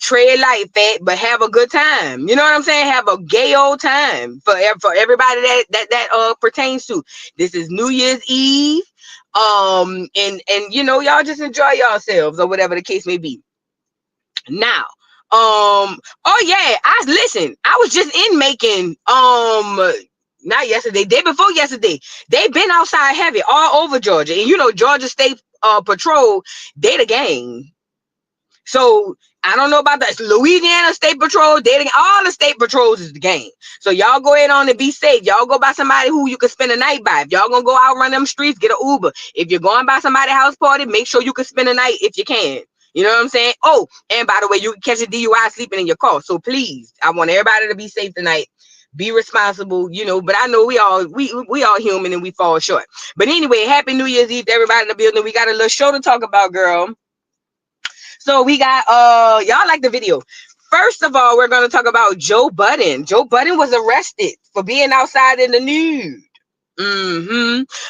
Tread light, fat, but have a good time. You know what I'm saying? Have a gay old time for everybody that pertains to. This is New Year's Eve. And you know, y'all just enjoy yourselves or whatever the case may be. Now, oh yeah, I was just in Macon, not yesterday, day before yesterday. They've been outside heavy all over Georgia, and you know, Georgia State Patrol, they the gang. So I don't know about that. Louisiana State Patrol, dating all the state patrols is the game. So y'all go ahead on and be safe. Y'all go by somebody who you can spend a night by. If y'all gonna go out run them streets, get an Uber. If you're going by somebody's house party, make sure you can spend a night if you can. You know what I'm saying? Oh, and by the way, you can catch a DUI sleeping in your car. So please, I want everybody to be safe tonight. Be responsible, you know, but I know we all human and we fall short. But anyway, happy New Year's Eve to everybody in the building. We got a little show to talk about, girl. So we got y'all like the video. First of all, we're gonna talk about Joe Budden. Joe Budden was arrested for being outside in the nude.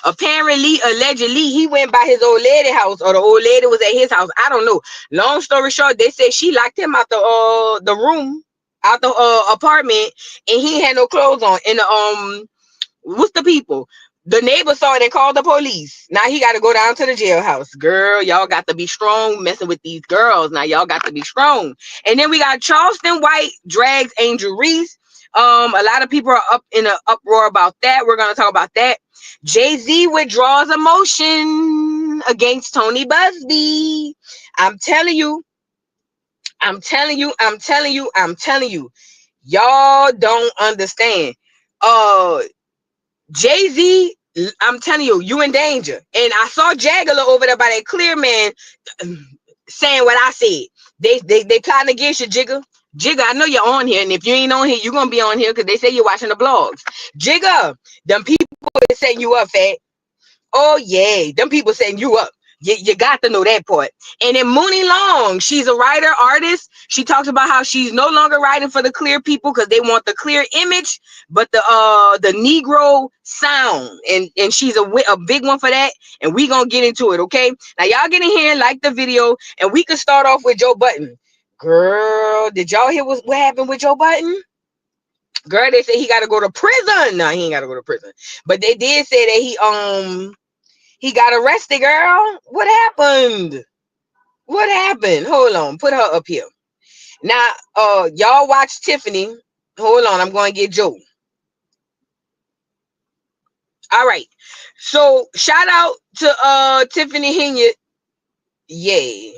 Apparently, allegedly, he went by his old lady house, or the old lady was at his house. I don't know. Long story short, they said she locked him out the room, out the apartment, and he had no clothes on. And what's the people? The neighbor saw it and called the police. Now he got to go down to the jailhouse. Girl, y'all got to be strong messing with these girls. Now y'all got to be strong. And then we got Charleston White drags Angel Reese. A lot of people are up in an uproar about that. We're going to talk about that. Jay-Z withdraws a motion against Tony Buzbee. I'm telling you. Y'all don't understand. Jay-Z, I'm telling you, you in danger. And I saw Jagger over there by that clear man saying what I said. They plotting against you, Jigger. Jigger, I know you're on here, and if you ain't on here, you're gonna be on here because they say you're watching the blogs. Jigger, them people that setting you up, fat. Oh yeah, them people setting you up. You got to know that part. And then Muni Long, she's a writer, artist. She talks about how she's no longer writing for the clear people because they want the clear image, but the Negro sound. And she's a big one for that. And we gonna get into it, okay? Now y'all get in here, like the video, and we can start off with Joe Budden. Girl, did y'all hear what happened with Joe Budden? Girl, they say he got to go to prison. No, he ain't got to go to prison. But they did say that he got arrested, girl. What happened? What happened? Hold on. Put her up here. Now, y'all watch Tiffany. Hold on. I'm going to get Joe. All right. So, shout out to Tiffany Hinyard. Yay.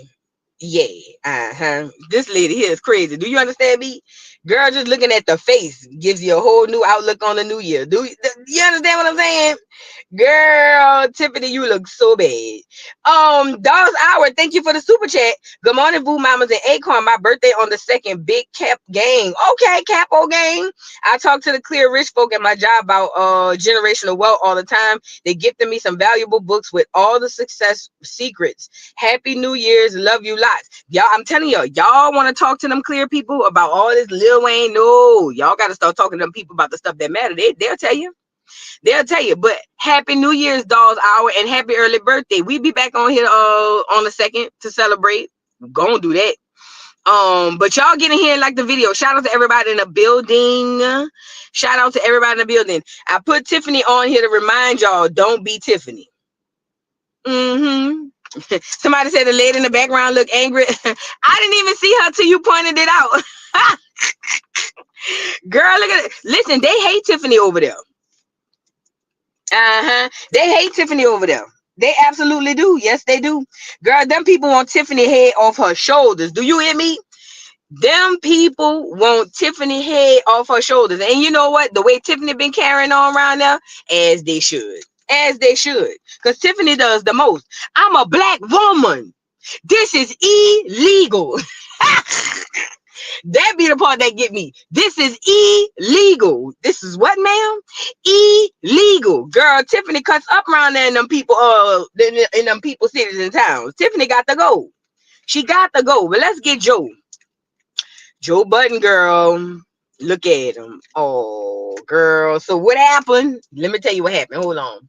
This lady here is crazy. Do you understand me? Girl, just looking at the face gives you a whole new outlook on the new year. Do you understand what I'm saying? Girl, Tiffany, you look so bad. Dog's Hour, thank you for the super chat. Good morning, Boo Mamas and Acorn. My birthday on the 2nd. Big Cap gang. Okay, Capo gang. I talk to the clear rich folk at my job about generational wealth all the time. They gifted me some valuable books with all the success secrets. Happy New Year's. Love you lots. Y'all, I'm telling y'all want to talk to them clear people about all this Lil Wayne? No, y'all got to start talking to them people about the stuff that matter. They'll tell you. They'll tell you. But happy New Year's, Dolls Hour, and happy early birthday. We be back on here on the 2nd to celebrate. We're gonna do that. But y'all get in here and like the video. Shout out to everybody in the building. Shout out to everybody in the building. I put Tiffany on here to remind y'all, don't be Tiffany. Somebody said the lady in the background looked angry. I didn't even see her till you pointed it out. Girl, look at it. Listen, they hate Tiffany over there. They hate Tiffany over there. They absolutely do. Yes, they do. Girl, them people want Tiffany head off her shoulders. Do you hear me? Them people want Tiffany head off her shoulders. And you know what? The way Tiffany been carrying on around there, as they should. As they should. Because Tiffany does the most. I'm a black woman. This is illegal. That be the part that get me. This is illegal. This is what, ma'am? Illegal. Girl, Tiffany cuts up around there in them people, in them people cities and towns. Tiffany got to go. She got to go. But let's get Joe. Joe Budden, girl. Look at him. Oh, girl. So what happened? Let me tell you what happened. Hold on.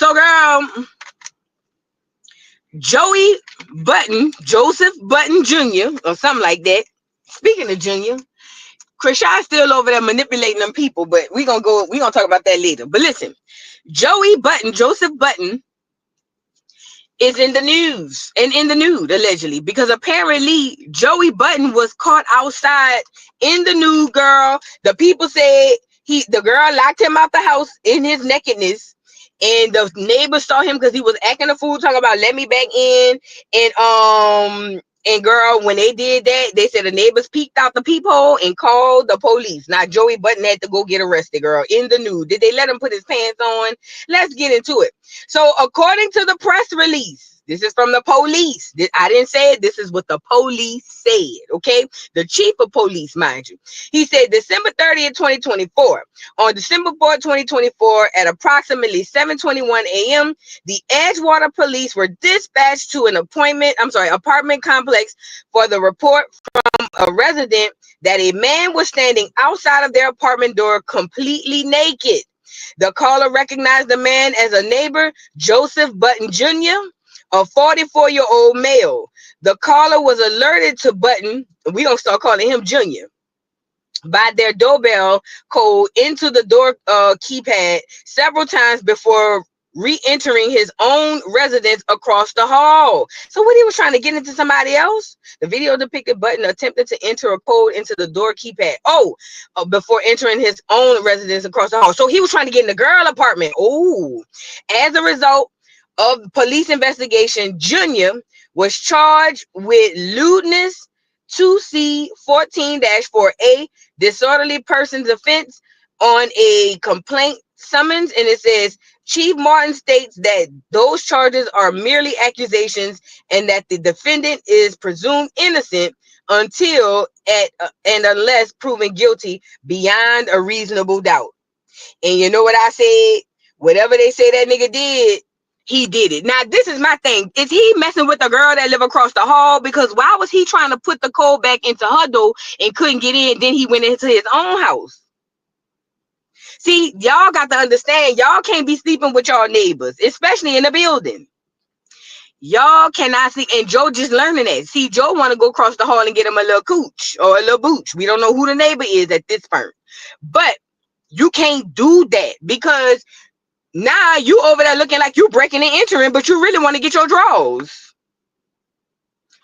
So, girl, Joey Budden, Joseph Budden Jr., or something like that. Speaking of Junior, Krishan's still over there manipulating them people, but we're gonna talk about that later. But listen, Joey Budden, Joseph Budden, is in the news and in the nude allegedly because apparently Joey Budden was caught outside in the nude, girl. The people said the girl locked him out the house in his nakedness. And the neighbors saw him because he was acting a fool, talking about let me back in. And girl, when they did that, they said the neighbors peeked out the peephole and called the police. Now Joey Budden had to go get arrested, girl, in the nude. Did they let him put his pants on? Let's get into it. So according to the press release, this is from the police. I didn't say it. This is what the police said, okay? The chief of police, mind you. He said December 30th, 2024. On December 4th, 2024, at approximately 7:21 a.m., the Edgewater police were dispatched to an apartment complex for the report from a resident that a man was standing outside of their apartment door completely naked. The caller recognized the man as a neighbor, Joseph Budden Jr., a 44-year-old male. The caller was alerted to Budden, we gonna start calling him Junior, by their doorbell code into the door keypad several times before re-entering his own residence across the hall. So what, he was trying to get into somebody else? The video depicted Budden attempted to enter a code into the door keypad. Before entering his own residence across the hall. So he was trying to get in the girl apartment. Oh, as a result of police investigation, Junior was charged with lewdness 2C 14-4A, disorderly persons offense, on a complaint summons. And it says Chief Martin states that those charges are merely accusations and that the defendant is presumed innocent until and unless proven guilty beyond a reasonable doubt. And you know what I said? Whatever they say that nigga did, he did it. Now, this is my thing. Is he messing with the girl that live across the hall? Because why was he trying to put the code back into her door and couldn't get in? Then he went into his own house. See, y'all got to understand, y'all can't be sleeping with y'all neighbors, especially in the building. Y'all cannot sleep. And Joe just learning that. See, Joe want to go across the hall and get him a little cooch or a little booch. We don't know who the neighbor is at this point. But you can't do that because now you over there looking like you breaking and entering, but you really want to get your drawers.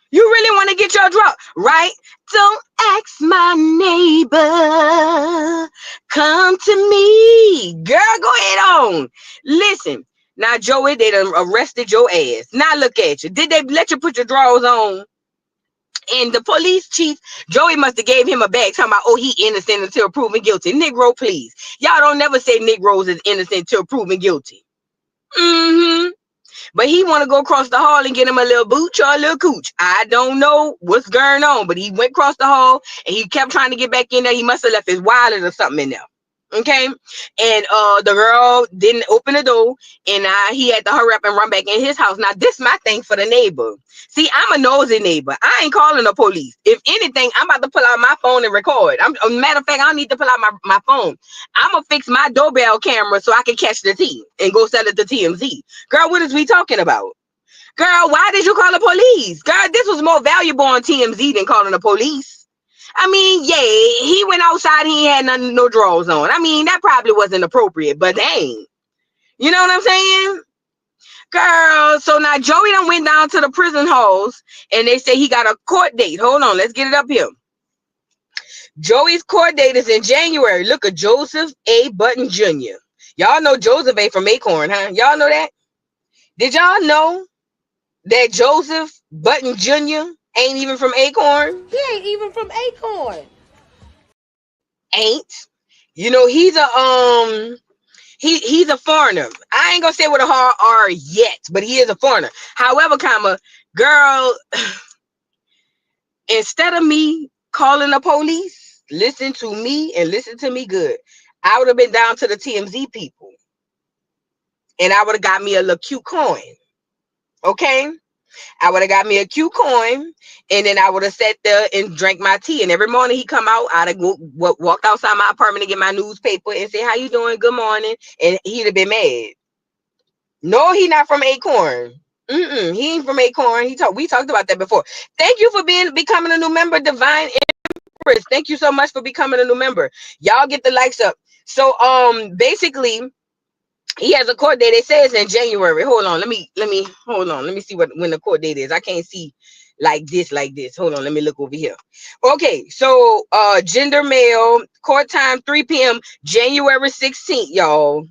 You really want to get your draw, right? Don't ask my neighbor. Come to me. Girl, go ahead on. Listen. Now, Joey, they done arrested your ass. Now look at you. Did they let you put your drawers on? And the police chief, Joey must have gave him a bag talking about, he innocent until proven guilty. Negro, please. Y'all don't never say Negroes is innocent until proven guilty. But he want to go across the hall and get him a little booch or a little cooch. I don't know what's going on, but he went across the hall and he kept trying to get back in there. He must have left his wallet or something in there. Okay, and the girl didn't open the door, and he had to hurry up and run back in his house. Now, this is my thing for the neighbor. See, I'm a nosy neighbor. I ain't calling the police. If anything, I'm about to pull out my phone and record. Matter of fact, I don't need to pull out my phone. I'm gonna fix my doorbell camera so I can catch the T and go sell it to TMZ. Girl, what is we talking about? Girl, why did you call the police? Girl, this was more valuable on TMZ than calling the police. I mean, yeah, he went outside. He had no drawers on. I mean, that probably wasn't appropriate, but dang. You know what I'm saying? Girl, so now Joey done went down to the prison halls, and they say he got a court date. Hold on, let's get it up here. Joey's court date is in January. Look at Joseph A. Budden Jr. Y'all know Joseph A. from Acorn, huh? Y'all know that? Did y'all know that Joseph Budden Jr. ain't even from Acorn? He ain't even from Acorn. Ain't. You know, he's a foreigner. I ain't gonna say what a hard R yet, but he is a foreigner. However, girl, instead of me calling the police, listen to me and listen to me good. I would have been down to the TMZ people. And I would have got me a little cute coin. Okay? I would have got me a cute coin, and then I would have sat there and drank my tea. And every morning he come out, I'd have walked outside my apartment and get my newspaper and say, "How you doing? Good morning." And he'd have been mad. No, he not from Acorn. He ain't from Acorn. We talked about that before. Thank you for becoming a new member, Divine Empress. Thank you so much for becoming a new member. Y'all get the likes up. So basically he has a court date. It says in January. Hold on. Let me hold on. Let me see when the court date is. I can't see like this. Hold on. Let me look over here. Okay, so gender male, court time 3 p.m. January 16th, y'all.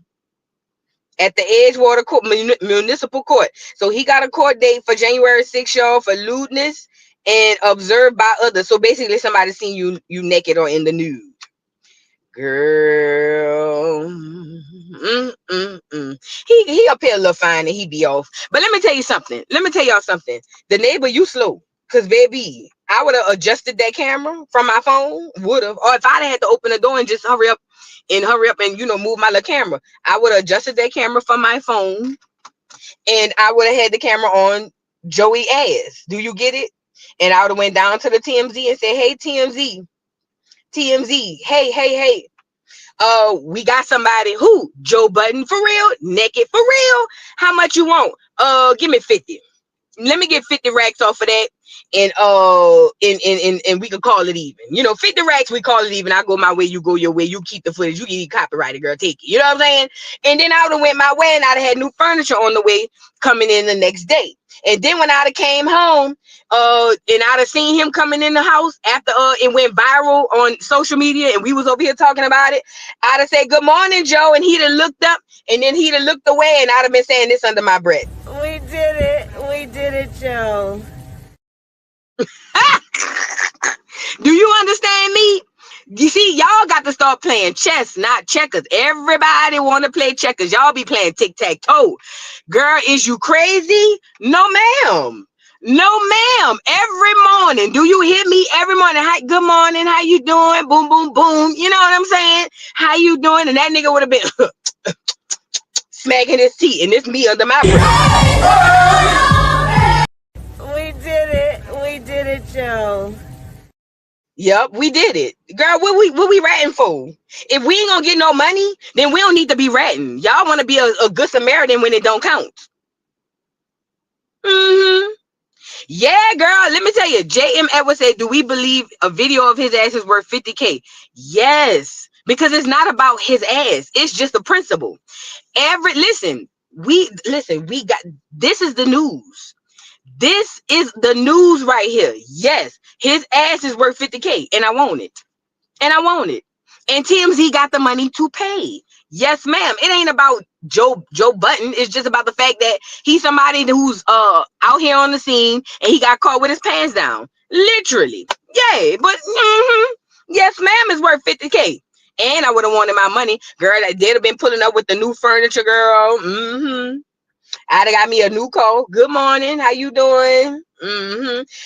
At the Edgewater Court, Municipal Court. So he got a court date for January 6th, y'all, for lewdness and observed by others. So basically somebody seen you naked or in the nude. Girl. He up here a little fine and he be off. But let me tell you something. Let me tell y'all something. The neighbor, you slow. Cause baby, I would have adjusted that camera from my phone. Would have. Or if I'd had to open the door and just hurry up and move my little camera, I would have adjusted that camera from my phone and I would have had the camera on Joey ass. Do you get it? And I would have went down to the TMZ and said, hey, TMZ, hey, we got somebody who Joe Budden for real, naked for real. How much you want? Give me 50. Let me get 50 racks off of that, and we could call it even. 50 racks, we call it even. I go my way, you go your way. You keep the footage. You get copyrighted, girl. Take it. You know what I'm saying? And then I would have went my way, and I'd have had new furniture on the way coming in the next day. And then when I'd have came home, and I'd have seen him coming in the house after it went viral on social media, and we was over here talking about it, I'd have said, good morning, Joe, and he'd have looked up, and then he'd have looked away, and I'd have been saying this under my breath. We did it, Joe. Do you understand me? You see, y'all got to start playing chess, not checkers. Everybody want to play checkers. Y'all be playing tic-tac-toe. Girl, is you crazy? No, ma'am. No, ma'am. Every morning. Do you hear me? Every morning. Hi, good morning. How you doing? Boom, boom, boom. You know what I'm saying? How you doing? And that nigga would have been smacking his teeth. And it's me under my breath. We did it, Joe. Yep, we did it. Girl, what we ratting for? If we ain't gonna get no money, then we don't need to be ratting. Y'all want to be a good Samaritan when it don't count. Yeah, girl, let me tell you, J.M. Edwards said, do we believe a video of his ass is worth 50K? Yes, because it's not about his ass. It's just a principle. We got, this is the news. This is the news right here. Yes, his ass is worth 50K, and I want it. And TMZ got the money to pay. Yes, ma'am. It ain't about Joe Budden. It's just about the fact that he's somebody who's out here on the scene, and he got caught with his pants down. Literally. Yeah, but yes, ma'am, is worth 50K. And I would have wanted my money. Girl, they'd have been pulling up with the new furniture, girl. I'd have got me a new call. Good morning. How you doing?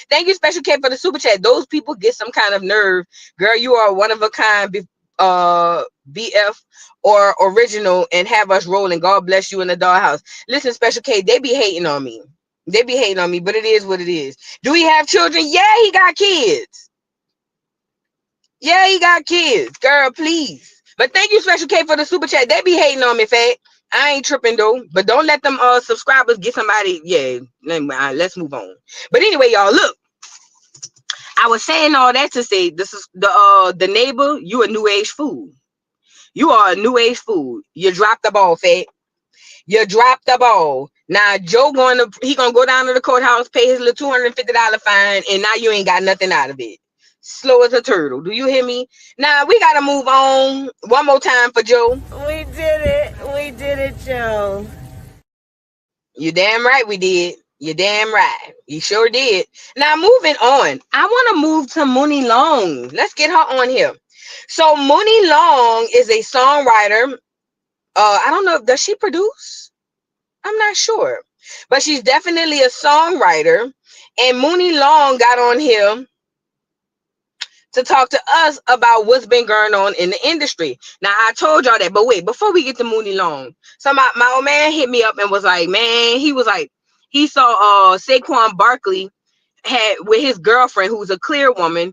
Thank you, Special K, for the super chat. Those people get some kind of nerve. Girl, you are one of a kind, BF or original, and have us rolling. God bless you in the dollhouse. Listen, Special K, they be hating on me. But it is what it is. Do he have children? Yeah, he got kids. Girl, please. But thank you, Special K, for the super chat. They be hating on me, fat. I ain't tripping though, but don't let them subscribers get somebody. Yeah, let's move on. But anyway, y'all, look, I was saying all that to say this is the neighbor. You a new age fool. You are a new age fool. You dropped the ball, fat. You dropped the ball. Now Joe gonna go down to the courthouse, pay his little $250 fine, and now you ain't got nothing out of it. Slow as a turtle. Do you hear me? Now we gotta move on one more time for Joe. We did it, Joe. You damn right we did. You damn right. You sure did. Now moving on. I want to move to Muni Long. Let's get her on here. So Muni Long is a songwriter. I don't know, does she produce? I'm not sure. But she's definitely a songwriter. And Muni Long got on here to talk to us about what's been going on in the industry. Now, I told y'all that, but wait, before we get to Muni Long, so my old man hit me up and was like, man, he saw Saquon Barkley had with his girlfriend, who's a clear woman,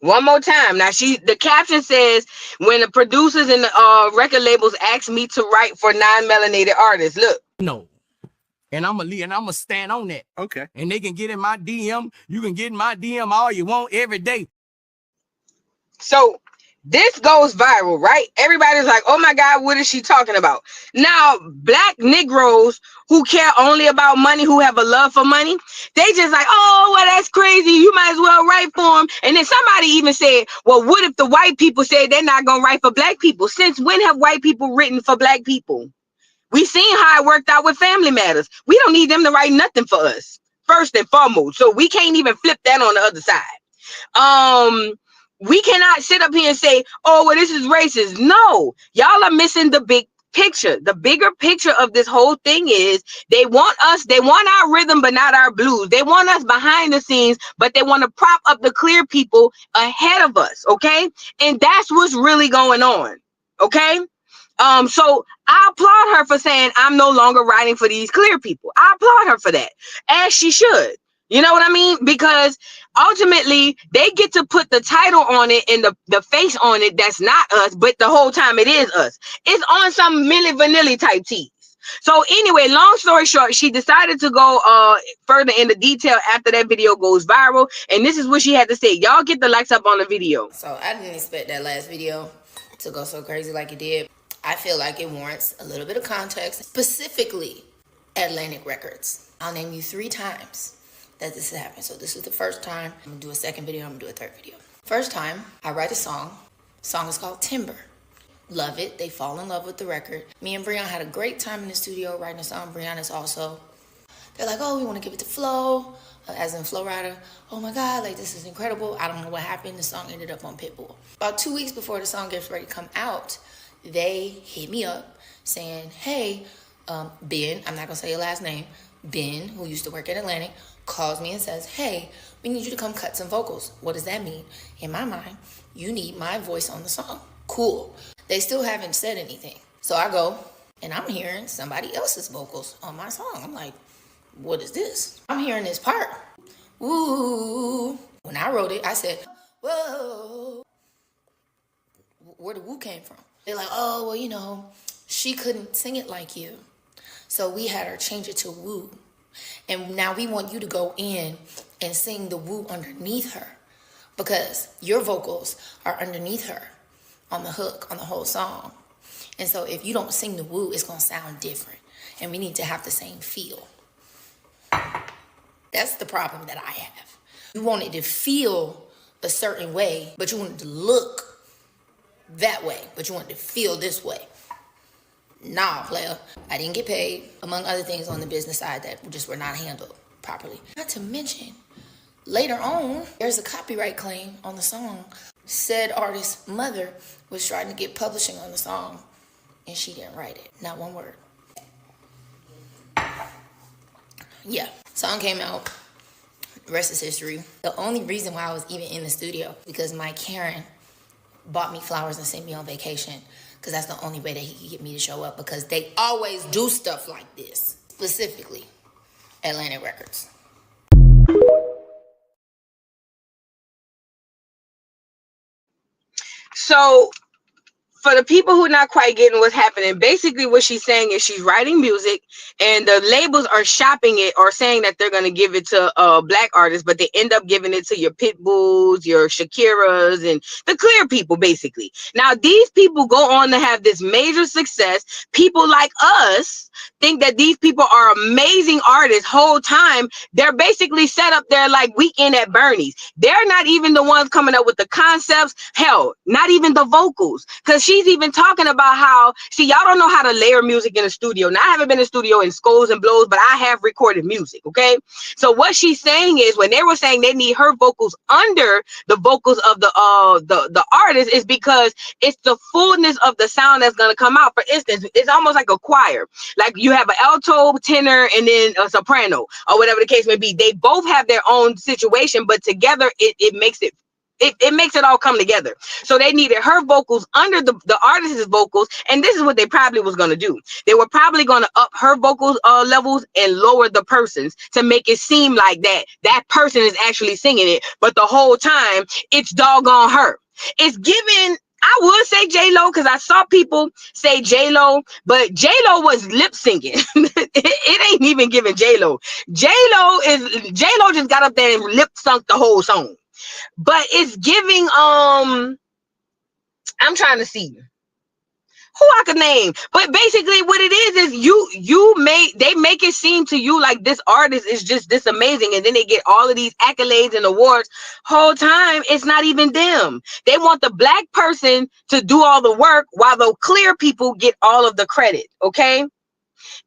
One more time. Now the caption says, when the producers and the record labels asked me to write for non-melanated artists. Look. No. And I'ma stand on that. Okay. And they can get in my DM. You can get in my DM all you want every day. So this goes viral, right? Everybody's like, oh my God, what is she talking about? Now, black Negroes who care only about money, who have a love for money, they just like, oh, well, that's crazy. You might as well write for them. And then somebody even said, well, what if the white people say they're not going to write for black people? Since when have white people written for black people? We seen how it worked out with Family Matters. We don't need them to write nothing for us, first and foremost. So we can't even flip that on the other side. We cannot sit up here and say, oh, well, this is racist. No, y'all are missing the big picture. The bigger picture of this whole thing is they want our rhythm, but not our blues. They want us behind the scenes, but they want to prop up the clear people ahead of us. Okay. And that's what's really going on. Okay. So I applaud her for saying I'm no longer writing for these clear people. I applaud her for that, as she should. You know what I mean? Because ultimately they get to put the title on it and the face on it that's not us, but the whole time it is us. It's on some Milli Vanilli type tease. So anyway, long story short, she decided to go further into detail after that video goes viral. And this is what she had to say. Y'all get the likes up on the video. So I didn't expect that last video to go so crazy like it did. I feel like it warrants a little bit of context, specifically Atlantic Records. I'll name you 3 times that this has happened. So this is the first time. I'm gonna do a second video, I'm gonna do a third video. First time, I write a song. Song is called Timber. Love it, they fall in love with the record. Me and Breon had a great time in the studio writing a song. Breon is also, they're like, oh, we wanna give it to Flo, as in Flo Rida. Oh my God, like this is incredible. I don't know what happened, the song ended up on Pitbull. About 2 weeks before the song gets ready to come out, they hit me up saying, hey, Ben, I'm not gonna say your last name, Ben, who used to work at Atlantic, calls me and says, hey, we need you to come cut some vocals. What does that mean? In my mind, you need my voice on the song. Cool. They still haven't said anything. So I go and I'm hearing somebody else's vocals on my song. I'm like, what is this? I'm hearing this part. Woo. When I wrote it, I said, whoa. Where the woo came from? They're like, oh, well, you know, she couldn't sing it like you. So we had her change it to woo. And now we want you to go in and sing the woo underneath her because your vocals are underneath her on the hook, on the whole song. And so if you don't sing the woo, it's going to sound different. And we need to have the same feel. That's the problem that I have. You want it to feel a certain way, but you want it to look that way, but you want it to feel this way. Nah, player. I didn't get paid, among other things on the business side that just were not handled properly. Not to mention, later on, there's a copyright claim on the song. Said artist's mother was trying to get publishing on the song, and she didn't write it. Not one word. Yeah, song came out. The rest is history. The only reason why I was even in the studio, because my Karen bought me flowers and sent me on vacation. Because that's the only way that he could get me to show up. Because they always do stuff like this. Specifically, Atlantic Records. So for the people who are not quite getting what's happening, basically what she's saying is she's writing music and the labels are shopping it or saying that they're going to give it to black artists, but they end up giving it to your Pitbulls, your Shakiras, and the clear people, basically. Now, these people go on to have this major success. People like us think that these people are amazing artists whole time. They're basically set up there like Weekend at Bernie's. They're not even the ones coming up with the concepts. Hell, not even the vocals. Because she's even talking about how, see, y'all don't know how to layer music in a studio. Now, I haven't been in a studio in skulls and blows, but I have recorded music, okay? So what she's saying is when they were saying they need her vocals under the vocals of the artist is because it's the fullness of the sound that's going to come out. For instance, it's almost like a choir. Like you have an alto, tenor, and then a soprano, or whatever the case may be. They both have their own situation, but together it makes it it makes it all come together. So they needed her vocals under the artist's vocals, and this is what they probably was going to do. They were probably going to up her vocals levels and lower the person's to make it seem like that person is actually singing it, but the whole time it's doggone her. It's giving, I would say J-Lo, because I saw people say J-Lo, but J-Lo was lip syncing. It ain't even giving J-Lo. J-Lo just got up there and lip sunk the whole song. But it's giving, I'm trying to see who I could name. But basically what it is they make it seem to you like this artist is just this amazing, and then they get all of these accolades and awards. Whole time it's not even them. They want the black person to do all the work while the clear people get all of the credit, okay?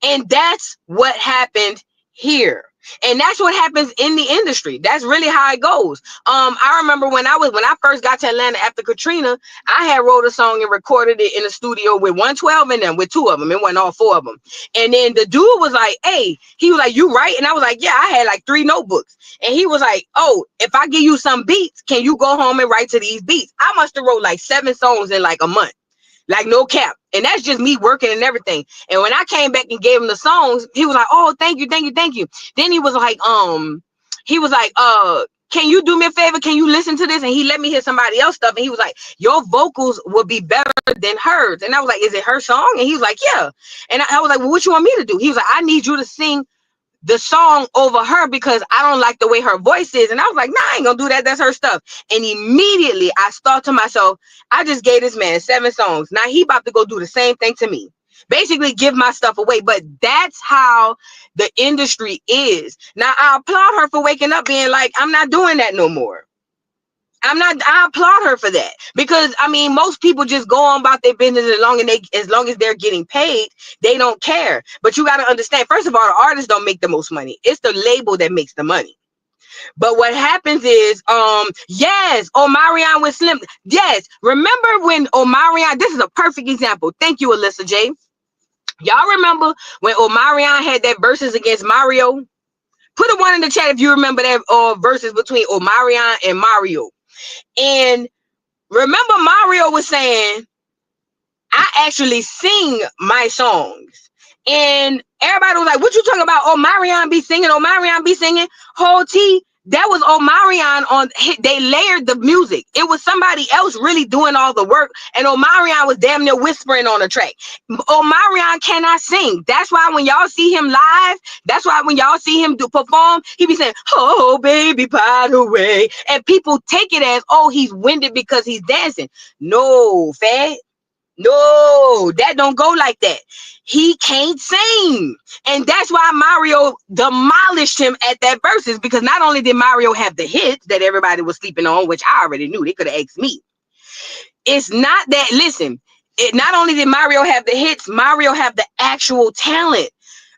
And that's what happened here. And that's what happens in the industry. That's really how it goes. I remember when I first got to Atlanta after Katrina, I had wrote a song and recorded it in the studio with 112 in them, with 2 of them. It wasn't all 4 of them. And then the dude was like, hey, he was like, you write? And I was like, yeah, I had like 3 notebooks. And he was like, oh, if I give you some beats, can you go home and write to these beats? I must have wrote like 7 songs in like a month. Like no cap. And that's just me working and everything. And when I came back and gave him the songs, he was like, oh, thank you. Then he was like, can you do me a favor? Can you listen to this? And he let me hear somebody else's stuff. And he was like, your vocals will be better than hers. And I was like, is it her song? And he was like, yeah. And I was like, well, what you want me to do? He was like, I need you to sing the song over her because I don't like the way her voice is. And I was like, nah, I ain't gonna do that. That's her stuff. And immediately I thought to myself, I just gave this man 7 songs. Now he about to go do the same thing to me. Basically give my stuff away. But that's how the industry is. Now I applaud her for waking up being like, I'm not doing that no more. I applaud her for that, because I mean, most people just go on about their business as long as they're getting paid, they don't care. But you got to understand, first of all, the artists don't make the most money. It's the label that makes the money. But what happens is, yes, Omarion with Slim. Yes. Remember when Omarion, this is a perfect example. Thank you, Alyssa J. Y'all remember when Omarion had that versus against Mario? Put a 1 in the chat if you remember that versus between Omarion and Mario. And remember, Mario was saying, I actually sing my songs. And everybody was like, what you talking about? Omarion be singing, Omarion be singing. Whole T, that was Omarion on, they layered the music. It was somebody else really doing all the work. And Omarion was damn near whispering on the track. Omarion cannot sing. That's why when y'all see him live, that's why when y'all see him perform, he be saying, oh, baby, by the way. And people take it as, oh, he's winded because he's dancing. No, fat. No, that don't go like that. He can't sing. And that's why Mario demolished him at that versus, because not only did Mario have the hits that everybody was sleeping on, which I already knew, they could have asked me. It's not that, listen, not only did Mario have the hits, Mario have the actual talent.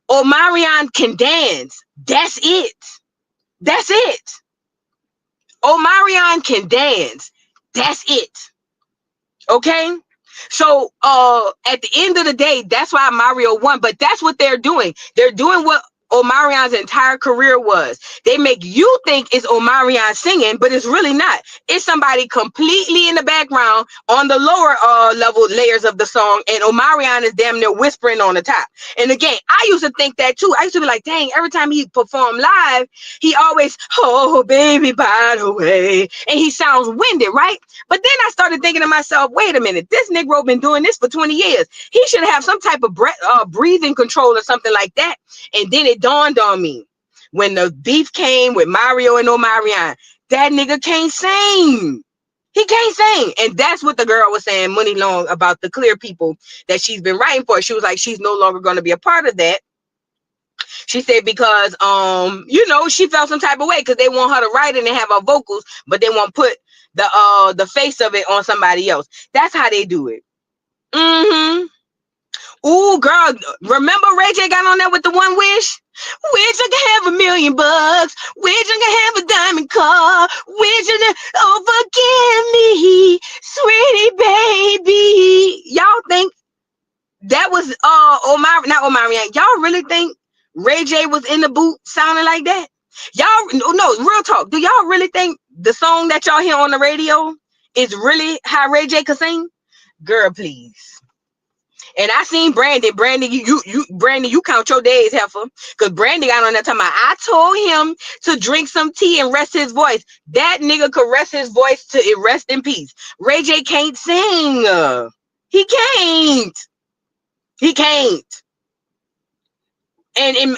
Omarion can dance. That's it. That's it. Omarion can dance. That's it. Okay? So at the end of the day, that's why Mario won. But that's what they're doing. They're doing what Omarion's entire career was. They make you think it's Omarion singing, but it's really not. It's somebody completely in the background on the lower level layers of the song, and Omarion is damn near whispering on the top. And again, I used to think that too. I used to be like, dang, every time he performed live, he always, oh, baby, by the way. And he sounds winded, right? But then I started thinking to myself, wait a minute, this Negro been doing this for 20 years. He should have some type of breathing control or something like that. And then it dawned on me when the beef came with Mario and Omarion, that nigga can't sing. He can't sing. And that's what the girl was saying, Muni Long, about the clear people that she's been writing for. She was like, she's no longer going to be a part of that. She said because, you know, she felt some type of way because they want her to write it and have her vocals, but they won't put the face of it on somebody else. That's how they do it. Mm-hmm. Ooh, girl, remember Ray J got on there with the one wish? Wish I could have $1 million. Wish I could have a diamond car. Wish I could, oh, forgive me, sweetie baby. Y'all think that was not Omarion? Y'all really think Ray J was in the booth sounding like that? Y'all, no, real talk. Do y'all really think the song that y'all hear on the radio is really how Ray J could sing, girl, please. And I seen Brandon. Brandon, you count your days, heifer. Because Brandon got on that time. I told him to drink some tea and rest his voice. That nigga could rest his voice to it rest in peace. Ray J can't sing. He can't. He can't. And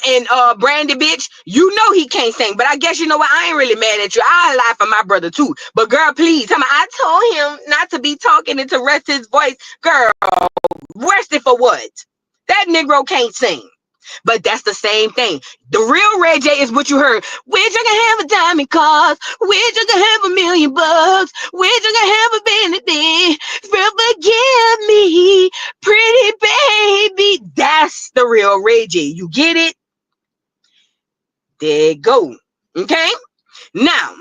Brandy, bitch, you know he can't sing. But I guess you know what? I ain't really mad at you. I lie for my brother too. But girl, please, I told him not to be talking and to rest his voice. Girl, rest it for what? That Negro can't sing. But that's the same thing. The real Ray J is what you heard. Wish I could have a diamond cars. Wish I could have $1 million. Wish I could have a Bentley. Forgive me, pretty baby. That's the real Ray J. You get it? There you go. Okay? Now,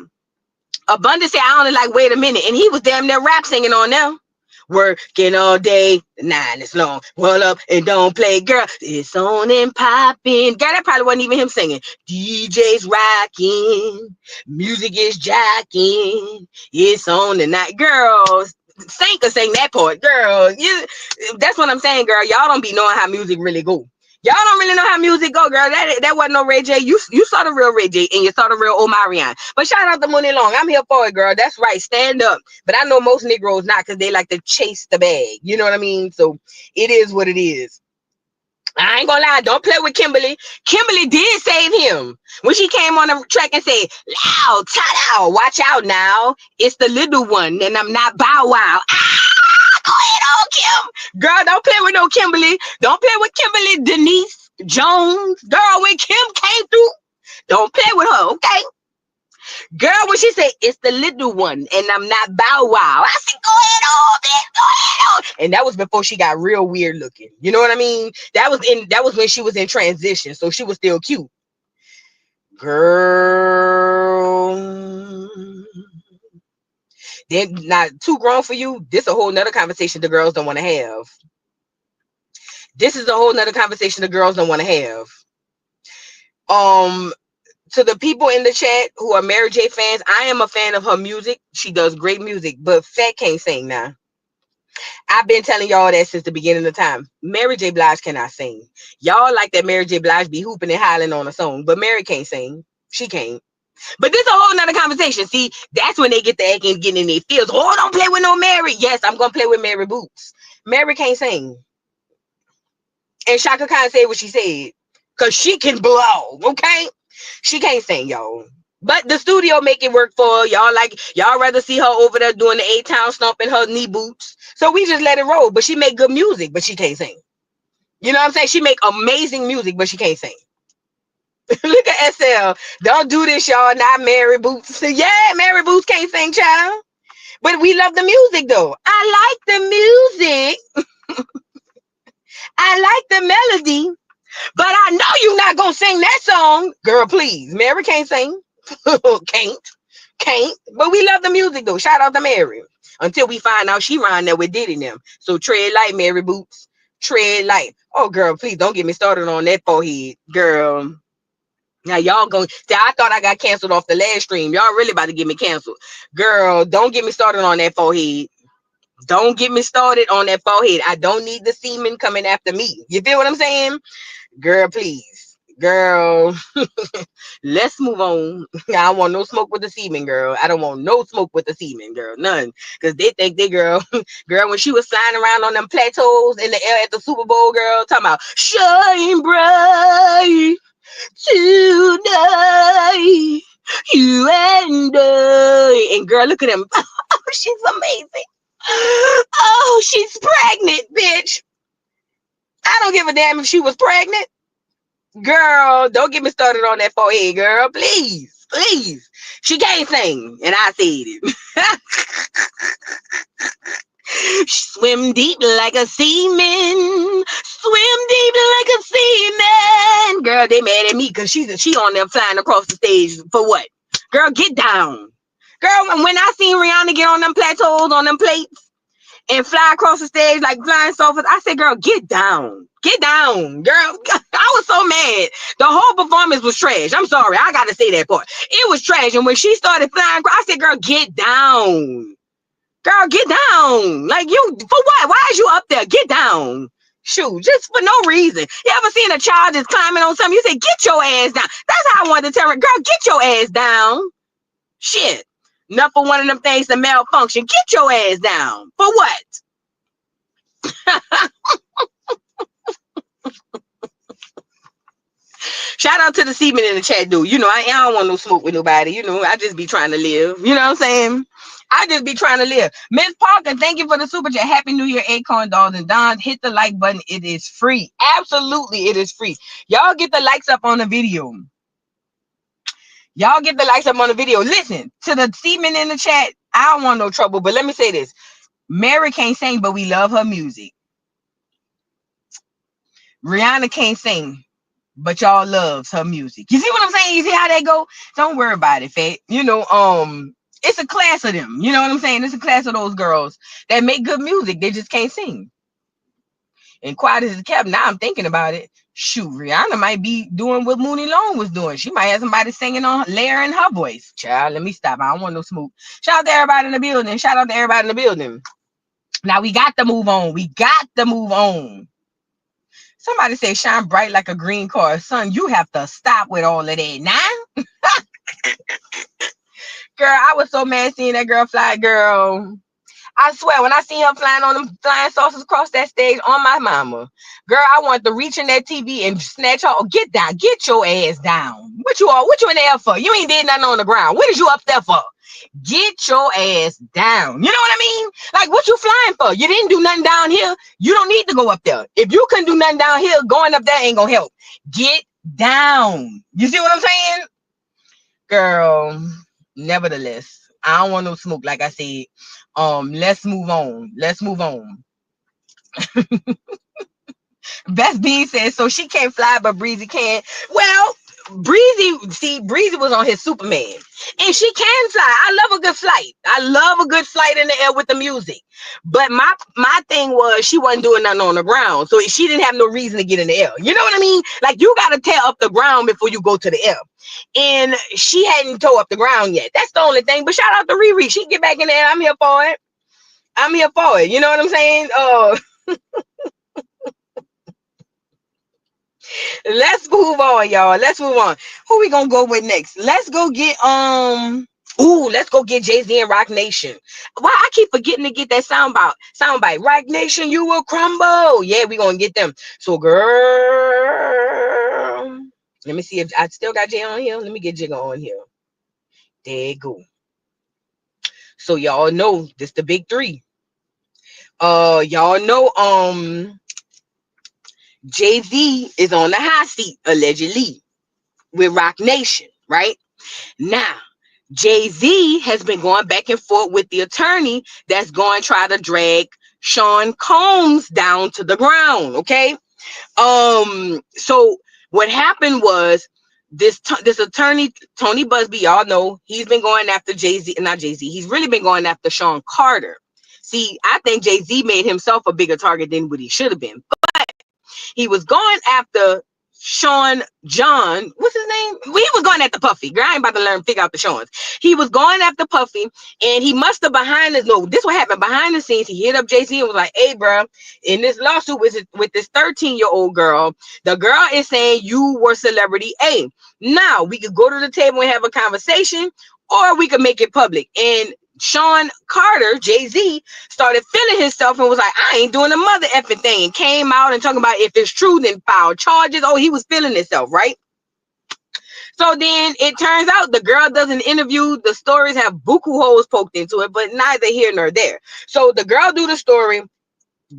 Abundance said, I only like wait a minute. And he was damn near rap singing on them. Working all day, 9 is long. Roll up and don't play, girl. It's on and popping. Girl, that probably wasn't even him singing. DJ's rocking, music is jacking. It's on tonight, girls. Sing that part, girl. That's what I'm saying, girl. Y'all don't be knowing how music really go. Y'all don't really know how music go, girl. That wasn't no Ray J. You saw the real Ray J and you saw the real Omarion. But shout out to Muni Long. I'm here for it, girl. That's right. Stand up. But I know most Negroes not because they like to chase the bag. You know what I mean? So it is what it is. I ain't gonna lie. Don't play with Kimberly. Kimberly did save him when she came on the track and said, loud, ta-da, watch out now. It's the little one and I'm not Bow Wow. Go ahead on, Kim. Girl, don't play with no Kimberly. Don't play with Kimberly Denise Jones. Girl, when Kim came through, don't play with her, okay? Girl, when she said, it's the little one, and I'm not Bow Wow. I said, go ahead on, bitch, go ahead on. And that was before she got real weird looking. You know what I mean? That was when she was in transition, so she was still cute. Girl. They're not too grown for you. This is a whole nother conversation the girls don't want to have. This is a whole nother conversation the girls don't want to have. To the people in the chat who are Mary J fans, I am a fan of her music. She does great music, but Fat can't sing now. I've been telling y'all that since the beginning of time. Mary J Blige cannot sing. Y'all like that Mary J Blige be hooping and hollering on a song, but Mary can't sing. She can't. But this is a whole nother conversation. See, that's when they get the egg and getting in their feels. Oh, don't play with no Mary. Yes, I'm gonna play with Mary Boots. Mary can't sing. And Shaka Khan said what she said. Cause she can blow, okay? She can't sing, y'all. But the studio make it work for her. Y'all rather see her over there doing the 8-town stomp in her knee boots. So we just let it roll. But she make good music, but she can't sing. You know what I'm saying? She make amazing music, but she can't sing. Look at SL. Don't do this, y'all. Not Mary Boots. Yeah, Mary Boots can't sing, child. But we love the music, though. I like the music. I like the melody. But I know you're not going to sing that song. Girl, please. Mary can't sing. Can't. But we love the music, though. Shout out to Mary. Until we find out she ran there with Diddy them. So tread light, Mary Boots. Tread light. Oh, girl, please don't get me started on that forehead. Girl. Now y'all go. I thought I got canceled off the last stream. Y'all really about to get me canceled. Girl, don't get me started on that forehead. Don't get me started on that forehead. I don't need the semen coming after me. You feel what I'm saying? Girl, please. Girl. Let's move on. I don't want no smoke with the semen, girl. I don't want no smoke with the semen, girl. None. Because they think they, girl, when she was flying around on them plateaus in the air at the Super Bowl, girl, talking about shine bright. Tonight, you and I. And girl, look at him. Oh, she's amazing. Oh, she's pregnant, bitch. I don't give a damn if she was pregnant. Girl, don't get me started on that forehead, girl. Please, please. She can't sing, and I said it. Swim deep like a seaman. Swim deep like a seaman. Girl, they mad at me because she on there flying across the stage for what? Girl, get down. Girl, when I seen Rihanna get on them plateaus, on them plates, and fly across the stage like flying sofas. I said, girl, get down. Get down, girl. I was so mad. The whole performance was trash. I'm sorry. I got to say that part. It was trash. And when she started flying, I said, girl, get down. Girl, get down. Like, you, for what? Why is you up there? Get down. Shoot, just for no reason. You ever seen a child just climbing on something? You say, get your ass down. That's how I wanted to tell her, girl, get your ass down. Shit. Enough for one of them things to malfunction. Get your ass down. For what? Shout out to the seaman in the chat, dude. You know, I don't want no smoke with nobody. You know, I just be trying to live. You know what I'm saying? I just be trying to live. Miss Parker, thank you for the super chat. Happy New Year, Acorn Dolls and Dons. Hit the like button. It is free. Absolutely, it is free. Y'all get the likes up on the video. Y'all get the likes up on the video. Listen, to the seaman in the chat, I don't want no trouble, but let me say this. Mary can't sing, but we love her music. Rihanna can't sing, but y'all loves her music. You see what I'm saying? You see how that go? Don't worry about it, Fat. You know, it's a class of them. You know what I'm saying? It's a class of those girls that make good music. They just can't sing. And quiet as a kept. Now I'm thinking about it. Shoot, Rihanna might be doing what Muni Long was doing. She might have somebody singing on layering her voice. Child, let me stop. I don't want no smoke. Shout out to everybody in the building. Shout out to everybody in the building. Now we got to move on. We got to move on. Somebody say shine bright like a green car. Son, you have to stop with all of that now. Girl, I was so mad seeing that girl fly, girl. I swear, when I see her flying on them flying saucers across that stage on my mama, girl, I want to reach in that TV and snatch her. Oh, get down. Get your ass down. What you in the air for? You ain't did nothing on the ground. What is you up there for? Get your ass down. You know what I mean? Like, what you flying for? You didn't do nothing down here. You don't need to go up there. If you couldn't do nothing down here, going up there ain't gonna help. Get down. You see what I'm saying? Girl, nevertheless, I don't want no smoke, like I said. Let's move on. Let's move on. Buzbee says, so she can't fly, but Breezy can. Well, Breezy was on his Superman, and she can fly. I love a good flight. I love a good flight in the air with the music. But my thing was she wasn't doing nothing on the ground, so she didn't have no reason to get in the air. You know what I mean? Like, you got to tear up the ground before you go to the air, and she hadn't tore up the ground yet. That's the only thing. But shout out to Riri. She can get back in there. I'm here for it. I'm here for it. You know what I'm saying? Let's move on, y'all. Let's move on. Who we gonna go with next? Let's go get let's go get Jay-Z and Rock Nation. Why I keep forgetting to get that soundbite. Rock Nation, you will crumble. Yeah, we gonna get them. So, girl, let me see if I still got Jay on here. Let me get Jigga on here. There you go. So y'all know this the big three. Y'all know Jay-Z is on the hot seat, allegedly, with Rock Nation, right? Now, Jay-Z has been going back and forth with the attorney that's going to try to drag Sean Combs down to the ground, okay? So what happened was this attorney, Tony Buzbee, y'all know, he's been going after Jay-Z, not Jay-Z, he's really been going after Sean Carter. See, I think Jay-Z made himself a bigger target than what he should have been. He was going after Sean John. What's his name? Well, he was going after Puffy. Girl, I ain't about to figure out the Sean's. He was going after Puffy, and he must have this what happened behind the scenes. He hit up Jay-Z and was like, hey, bro, in this lawsuit with this 13-year-old girl, the girl is saying you were celebrity A. Now, we could go to the table and have a conversation, or we could make it public. And Sean Carter, Jay-Z, started feeling himself and was like, I ain't doing a mother effing thing. And came out and talking about if it's true, then file charges. Oh, he was feeling himself, right? So then it turns out the girl does an interview. The stories have buku holes poked into it, but neither here nor there. So the girl do the story.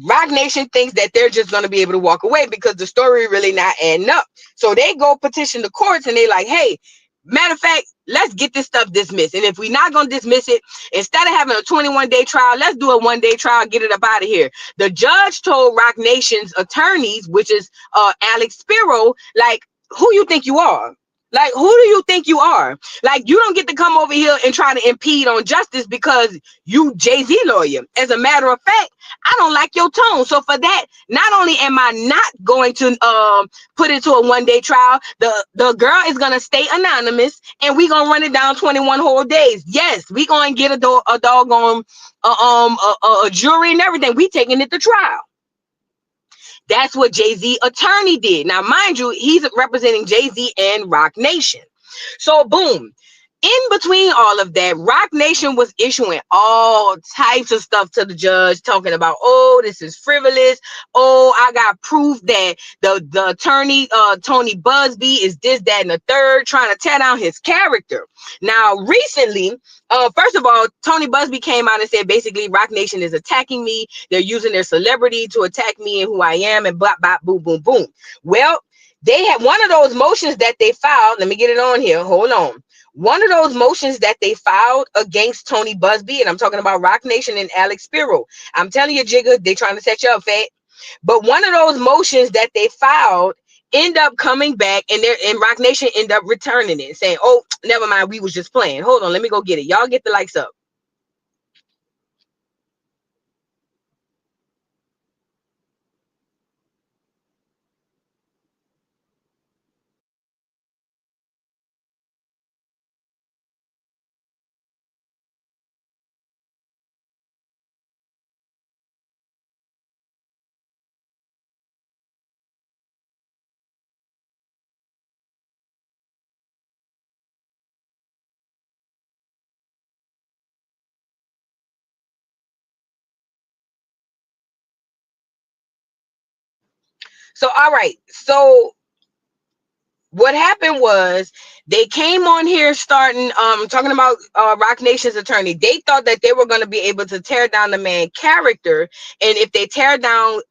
Rock Nation thinks that they're just going to be able to walk away because the story really not adding up. So they go petition the courts and they like, hey, matter of fact, let's get this stuff dismissed. And if we're not going to dismiss it, instead of having a 21-day trial, let's do a 1-day trial, get it up out of here. The judge told Rock Nation's attorneys, which is Alex Spiro, like, who you think you are? Like, who do you think you are? Like, you don't get to come over here and try to impede on justice because you Jay-Z lawyer. As a matter of fact, I don't like your tone. So for that, not only am I not going to put it to a one-day trial, the girl is gonna stay anonymous, and we gonna run it down 21 whole days. Yes, we gonna get a doggone a jury and everything. We taking it to trial. That's what Jay-Z attorney did. Now, mind you, he's representing Jay-Z and Roc Nation. So, boom. In between all of that, Roc Nation was issuing all types of stuff to the judge, talking about, oh, this is frivolous. Oh, I got proof that the attorney, Tony Buzbee, is this, that, and the third, trying to tear down his character. Now, recently, first of all, Tony Buzbee came out and said, basically, Roc Nation is attacking me. They're using their celebrity to attack me and who I am, and blah, blah, boom, boom, boom. Well, they had one of those motions that they filed. Let me get it on here. Hold on. One of those motions that they filed against Tony Buzbee, and I'm talking about Roc Nation and Alex Spiro. I'm telling you, Jigga, they're trying to set you up, fat. But one of those motions that they filed end up coming back, and Roc Nation end up returning it, saying, oh, never mind, we was just playing. Hold on, let me go get it. Y'all get the likes up. So, all right. So what happened was they came on here starting talking about Roc Nation's attorney. They thought that they were going to be able to tear down the man character, and if they tear down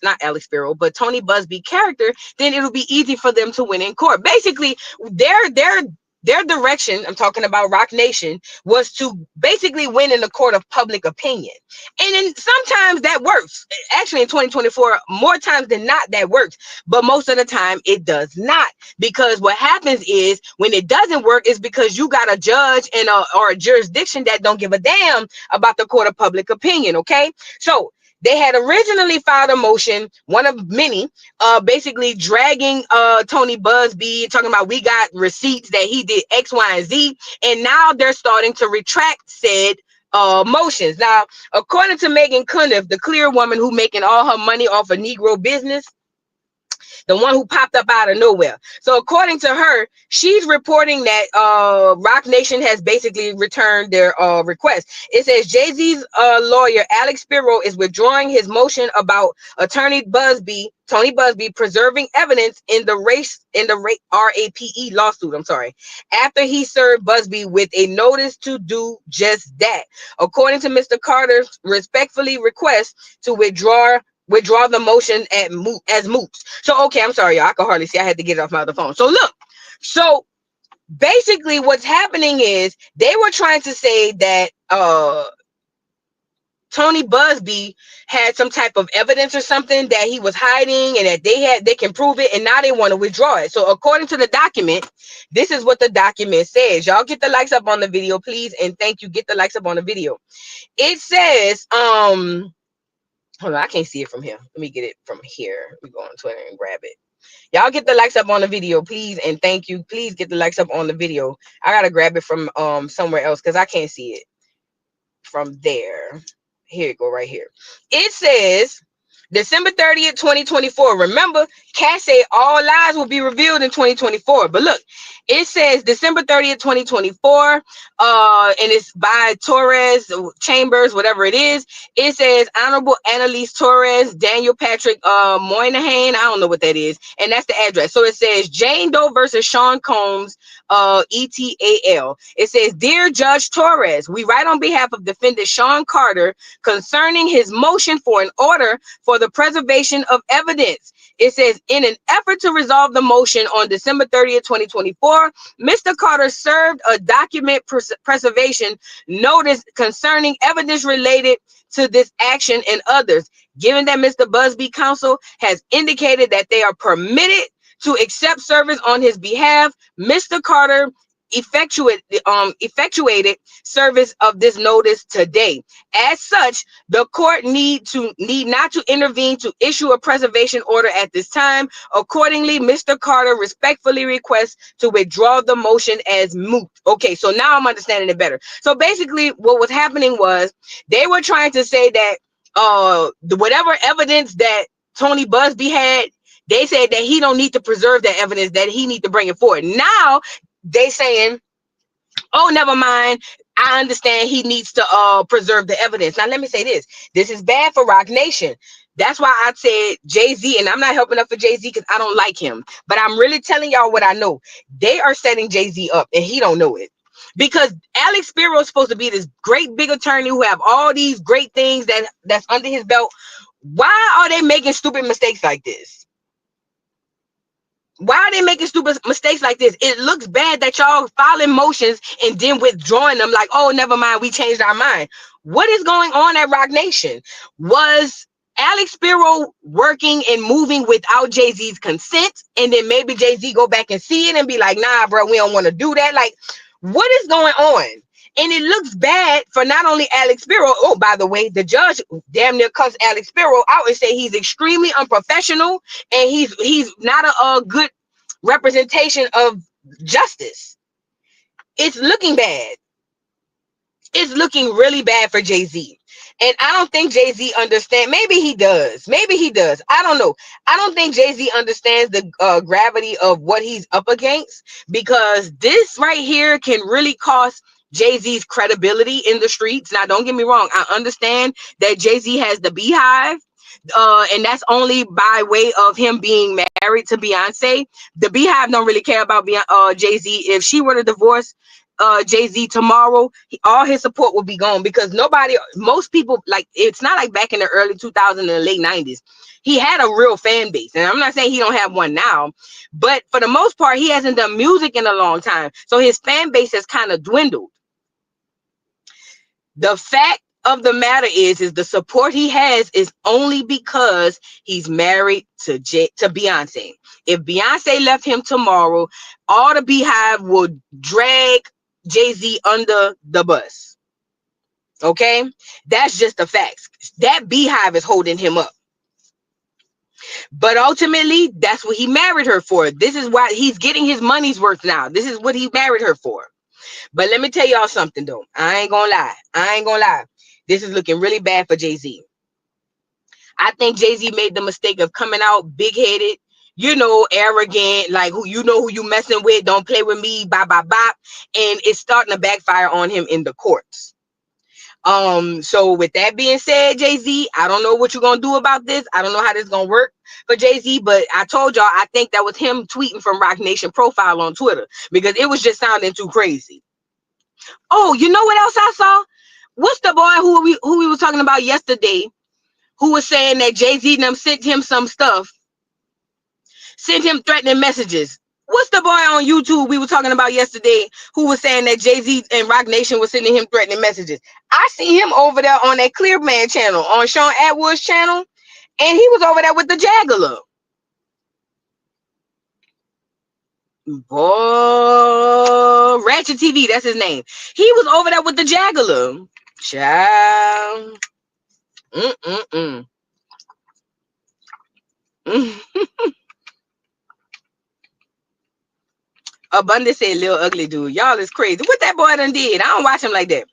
not Alex Spiro, but Tony Buzbee character, then it'll be easy for them to win in court. Basically, their direction, I'm talking about Roc Nation, was to basically win in the court of public opinion. And then sometimes that works. Actually, in 2024, more times than not, that works. But most of the time, it does not. Because what happens is, when it doesn't work, is because you got a judge and or a jurisdiction that don't give a damn about the court of public opinion, okay? So, they had originally filed a motion, one of many, basically dragging Tony Buzbee, talking about we got receipts that he did X, Y, and Z, and now they're starting to retract said motions. Now, according to Megan Cundiff, the clear woman who making all her money off of Negro business, the one who popped up out of nowhere. So according to her, she's reporting that Roc Nation has basically returned their request. It says Jay-Z's lawyer, Alex Spiro, is withdrawing his motion about attorney Tony Buzbee preserving evidence in the RAPE lawsuit. I'm sorry. After he served Buzbee with a notice to do just that. According to Mr. Carter, respectfully request to withdraw the motion as moot. So, okay, I'm sorry, y'all. I can hardly see. I had to get it off my other phone. So, look. So, basically, what's happening is they were trying to say that Tony Buzbee had some type of evidence or something that he was hiding, and that they can prove it, and now they want to withdraw it. So, according to the document, this is what the document says. Y'all get the likes up on the video, please, and thank you. Get the likes up on the video. It says, hold on, I can't see it from here. Let me get it from here. We go on Twitter and grab it. Y'all get the likes up on the video, please, and thank you. Please get the likes up on the video. I gotta grab it from somewhere else because I can't see it from there. Here you go, right here. It says December 30th, 2024. Remember, Cass say all lies will be revealed in 2024. But look, it says December 30th, 2024. And it's by Torres, Chambers, whatever it is. It says Honorable Annalise Torres, Daniel Patrick Moynihan. I don't know what that is. And that's the address. So it says Jane Doe versus Sean Combs, ETAL. It says, Dear Judge Torres, we write on behalf of defendant Sean Carter concerning his motion for an order for the preservation of evidence. It says, in an effort to resolve the motion on December 30th, 2024, Mr. Carter served a document preservation notice concerning evidence related to this action and others. Given that Mr. Buzbee counsel has indicated that they are permitted to accept service on his behalf. Mr. Carter effectuated service of this notice today. As such, the court need not to intervene to issue a preservation order at this time. Accordingly, Mr. Carter respectfully requests to withdraw the motion as moot. Okay, so now I'm understanding it better. So basically what was happening was they were trying to say that whatever evidence that Tony Buzbee had, they said that he don't need to preserve that evidence, that he need to bring it forward. Now they saying, oh, never mind, I understand he needs to preserve the evidence. Now let me say this is bad for Rock Nation. That's why I said Jay-Z, and I'm not helping up for Jay-Z because I don't like him, but I'm really telling y'all what I know. They are setting Jay-Z up and he don't know it, because Alex Spiro is supposed to be this great big attorney who have all these great things that's under his belt. Why are they making stupid mistakes like this? Why are they making stupid mistakes like this? It looks bad that y'all filing motions and then withdrawing them like, oh, never mind, we changed our mind. What is going on at Rock Nation? Was Alex Spiro working and moving without Jay-Z's consent? And then maybe Jay-Z go back and see it and be like, nah, bro, we don't want to do that. Like, what is going on? And it looks bad for not only Alex Spiro. Oh, by the way, the judge damn near cussed Alex Spiro out and say he's extremely unprofessional and he's not a good representation of justice. It's looking bad. It's looking really bad for Jay-Z. And I don't think Jay-Z understands. Maybe he does. Maybe he does. I don't know. I don't think Jay-Z understands the gravity of what he's up against, because this right here can really cost Jay-Z's credibility in the streets. Now, don't get me wrong. I understand that Jay-Z has the Beehive, and that's only by way of him being married to Beyonce. The Beehive don't really care about Jay-Z. If she were to divorce Jay-Z tomorrow, all his support would be gone, because most people, like, it's not like back in the early 2000s and the late 90s. He had a real fan base, and I'm not saying he don't have one now, but for the most part, he hasn't done music in a long time, so his fan base has kind of dwindled. The fact of the matter is the support he has is only because he's married to Beyonce. If Beyonce left him tomorrow, all the Beehive would drag Jay-Z under the bus. Okay? That's just the facts. That Beehive is holding him up. But ultimately, that's what he married her for. This is why he's getting his money's worth now. This is what he married her for. But let me tell y'all something, though. I ain't gonna lie. This is looking really bad for Jay-Z. I think Jay-Z made the mistake of coming out big-headed, arrogant, like who you messing with, don't play with me, bop, bop, bop. And it's starting to backfire on him in the courts. So with that being said, Jay-Z, I don't know what you're gonna do about this. I don't know how this is gonna work for Jay-Z, but I told y'all I think that was him tweeting from Rock Nation profile on Twitter, because it was just sounding too crazy. Oh, you know what else I saw? What's the boy who we were talking about yesterday, who was saying that Jay-Z and them sent him some stuff, sent him threatening messages? What's the boy on YouTube we were talking about yesterday who was saying that Jay-Z and Rock Nation was sending him threatening messages? I see him over there on that Clear Man channel, on Sean Atwood's channel, and he was over there with the Jaggler. Boy, Ratchet TV, that's his name. He was over there with the Jaggler. Child. Abundance said, "Little ugly dude, y'all is crazy." What that boy done did? I don't watch him like that.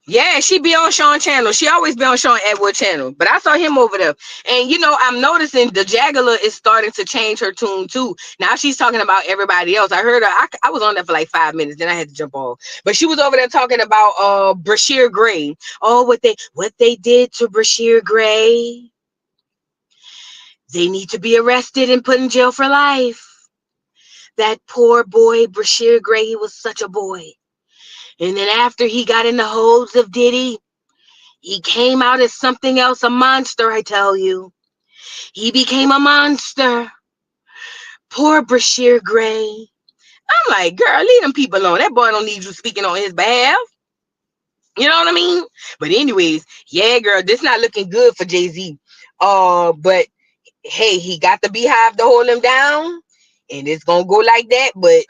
Yeah, she be on Sean channel. She always be on Sean Edward channel. But I saw him over there. And, I'm noticing the Jaggler is starting to change her tune, too. Now she's talking about everybody else. I heard her. I was on there for like 5 minutes. Then I had to jump off. But she was over there talking about Brashear Gray. Oh, what they did to Brashear Gray. They need to be arrested and put in jail for life. That poor boy, Brashear Gray, he was such a boy. And then after he got in the holds of Diddy, he came out as something else, a monster, I tell you. He became a monster. Poor Brashear Gray. I'm like, girl, leave them people alone. That boy don't need you speaking on his behalf. You know what I mean? But anyways, yeah, girl, this not looking good for Jay-Z. But hey, he got the Beehive to hold him down, and it's gonna go like that. But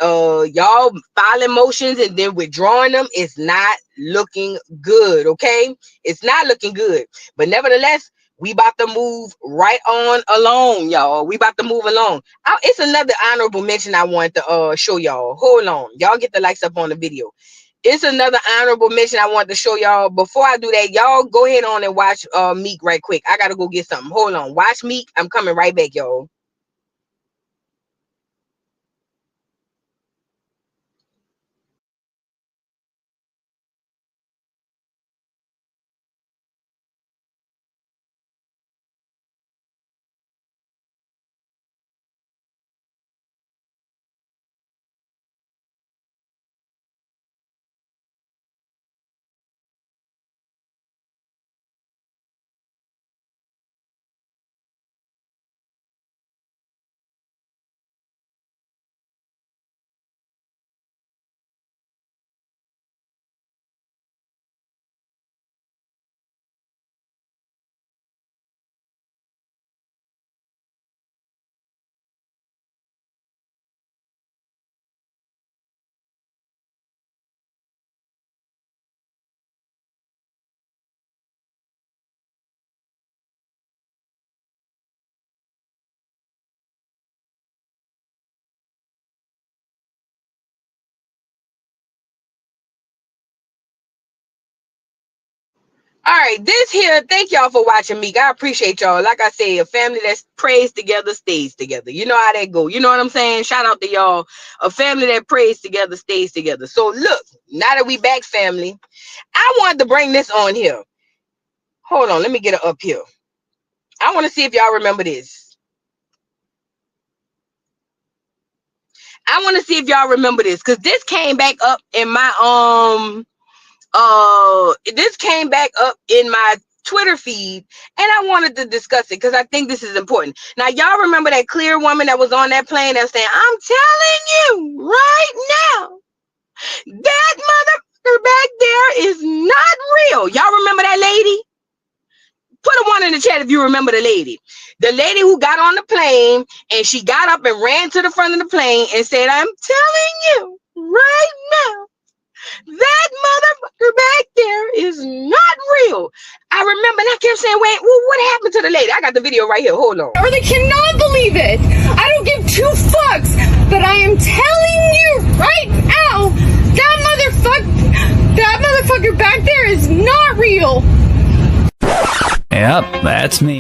y'all filing motions and then withdrawing them is not looking good. Okay, it's not looking good. But nevertheless, we about to move right on along, y'all. We about to move along. It's another honorable mention I want to show y'all. Hold on, y'all get the likes up on the video. It's another honorable mention I want to show y'all. Before I do that, y'all go ahead on and watch Meek right quick. I gotta go get something. Hold on. Watch Meek. I'm coming right back, y'all. All right, this here, thank y'all for watching me. I appreciate y'all. Like I say, a family that prays together stays together. You know how that go. You know what I'm saying? Shout out to y'all. A family that prays together stays together. So look, now that we back, family, I wanted to bring this on here. Hold on, let me get it up here. I want to see if y'all remember this. I want to see if y'all remember this, because this came back up in my this came back up in my Twitter feed, and I wanted to discuss it because I think this is important. Now, y'all remember that clear woman that was on that plane that was saying, I'm telling you right now, that motherfucker back there is not real. Y'all remember that lady? Put a one in the chat if you remember the lady. The lady who got on the plane and she got up and ran to the front of the plane and said, I'm telling you right now, that motherfucker back there is not real. I remember, and I kept saying, wait, well, what happened to the lady? I got the video right here. Hold on. I really cannot believe it. I don't give two fucks, but I am telling you right now, that motherfucker back there is not real. Yep, that's me.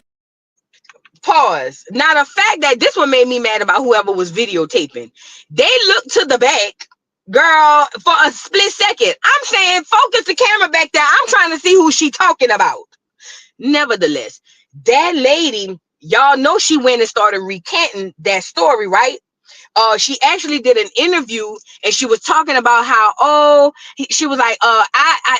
Pause. Now, the fact that this one made me mad about whoever was videotaping. They looked to the back, girl, for a split second. I'm saying, focus the camera back there. I'm trying to see who she talking about. Nevertheless, that lady, y'all know she went and started recanting that story, right? She actually did an interview and she was talking about how, she was like,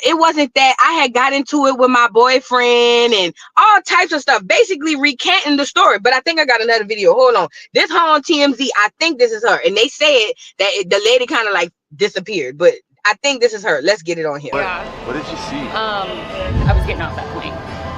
it wasn't that I had got into it with my boyfriend and all types of stuff, basically recanting the story. But I think I got another video. Hold on. This her on TMZ. I think this is her. And they said that the lady kind of like disappeared, but I think this is her. Let's get it on here. Yeah. What did you see? I was getting off that plane,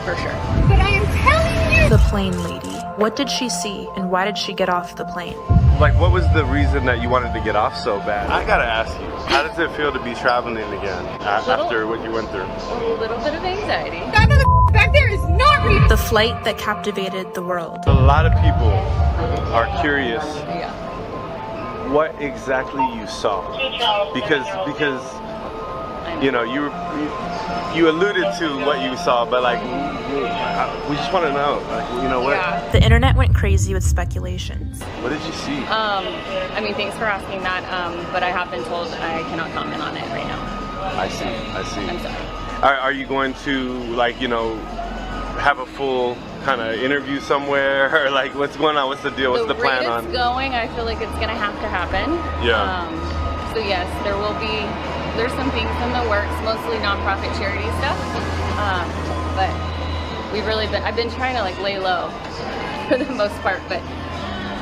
for sure. But I am telling you. The plane lady. What did she see and why did she get off the plane? Like, what was the reason that you wanted to get off so bad? I gotta ask you, how does it feel to be traveling again after what you went through? A little bit of anxiety. That motherfucker back there is not real. The flight that captivated the world. A lot of people are curious what exactly you saw, because you know, you alluded to what you saw, but like we just want to know, like, you know what? Yeah. The internet went crazy with speculations. What did you see? I mean, thanks for asking that, but I have been told I cannot comment on it right now. I see. I'm sorry. Are you going to, like, you know, have a full kind of interview somewhere, or like what's going on? What's the deal? What's the plan on? The rate it's going, I feel like it's gonna have to happen. Yeah. So yes, there's some things in the works, mostly nonprofit charity stuff. But I've been trying to like lay low for the most part, but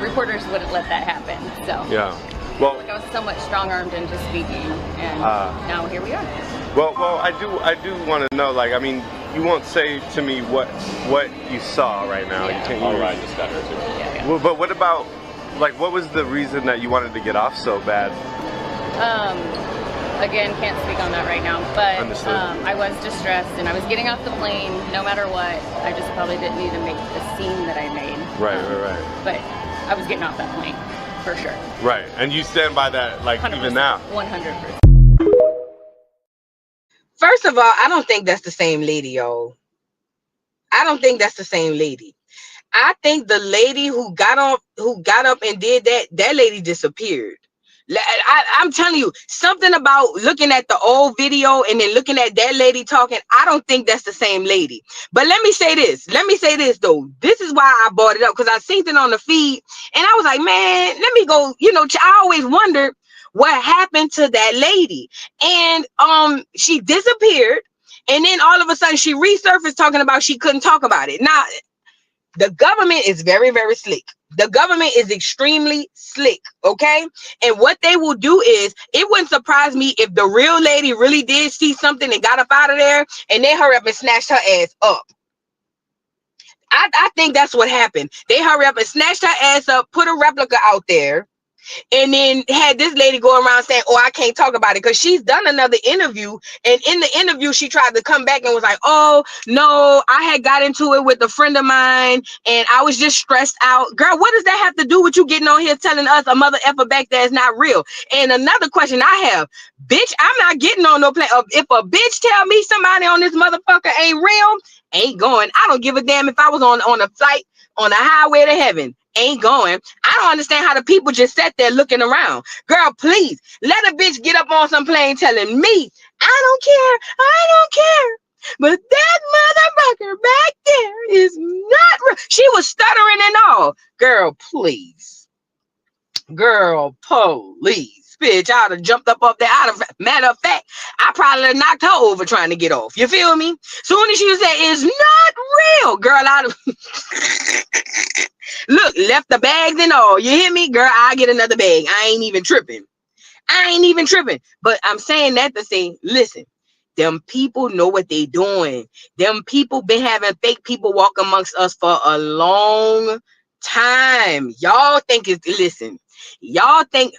reporters wouldn't let that happen. So yeah. Well, like I was somewhat strong-armed into speaking, and now here we are. Well, I do want to know. Like, I mean, you won't say to me what you saw right now. Yeah. You can't. All right, just got her too. Yeah. Well, but what about, like, what was the reason that you wanted to get off so bad? Again, can't speak on that right now, but Understood. I was distressed and I was getting off the plane no matter what. I just probably didn't need to make the scene that I made. Right. But I was getting off that plane, for sure. Right, and you stand by that, like, 100%, even now? 100%. First of all, I don't think that's the same lady, yo. I don't think that's the same lady. I think the lady who got up and did that lady disappeared. I'm telling you, something about looking at the old video and then looking at that lady talking, I don't think that's the same lady. But let me say this though. This is why I brought it up, because I seen it on the feed and I was like, man, let me go. You know, I always wondered what happened to that lady. And she disappeared, and then all of a sudden she resurfaced talking about she couldn't talk about it. Now, the government is very, very slick. The government is extremely slick, okay? And what they will do is, it wouldn't surprise me if the real lady really did see something and got up out of there, and they hurry up and snatched her ass up. I think that's what happened. They hurry up and snatched her ass up, put a replica out there, and then had this lady go around saying, oh, I can't talk about it, because she's done another interview, and in the interview she tried to come back and was like, oh no, I had got into it with a friend of mine and I was just stressed out. Girl, what does that have to do with you getting on here telling us a mother effer back there is not real? And another question I have, bitch, I'm not getting on no plane. If a bitch tell me somebody on this motherfucker ain't real, ain't going. I don't give a damn if I was on a flight on a highway to heaven. Ain't going. I don't understand how the people just sat there looking around. Girl, please let a bitch get up on some plane telling me, I don't care. But that motherfucker back there is not real. She was stuttering and all. Girl, please. Girl, police. Bitch, I'd have jumped up there. Matter of fact, I probably have knocked her over trying to get off. You feel me? Soon as she said it's not real, girl, I'd have look, left the bags and all. You hear me? Girl, I get another bag. I ain't even tripping. But I'm saying that to say, listen, them people know what they doing. Them people been having fake people walk amongst us for a long time. Y'all think it's, listen, y'all think,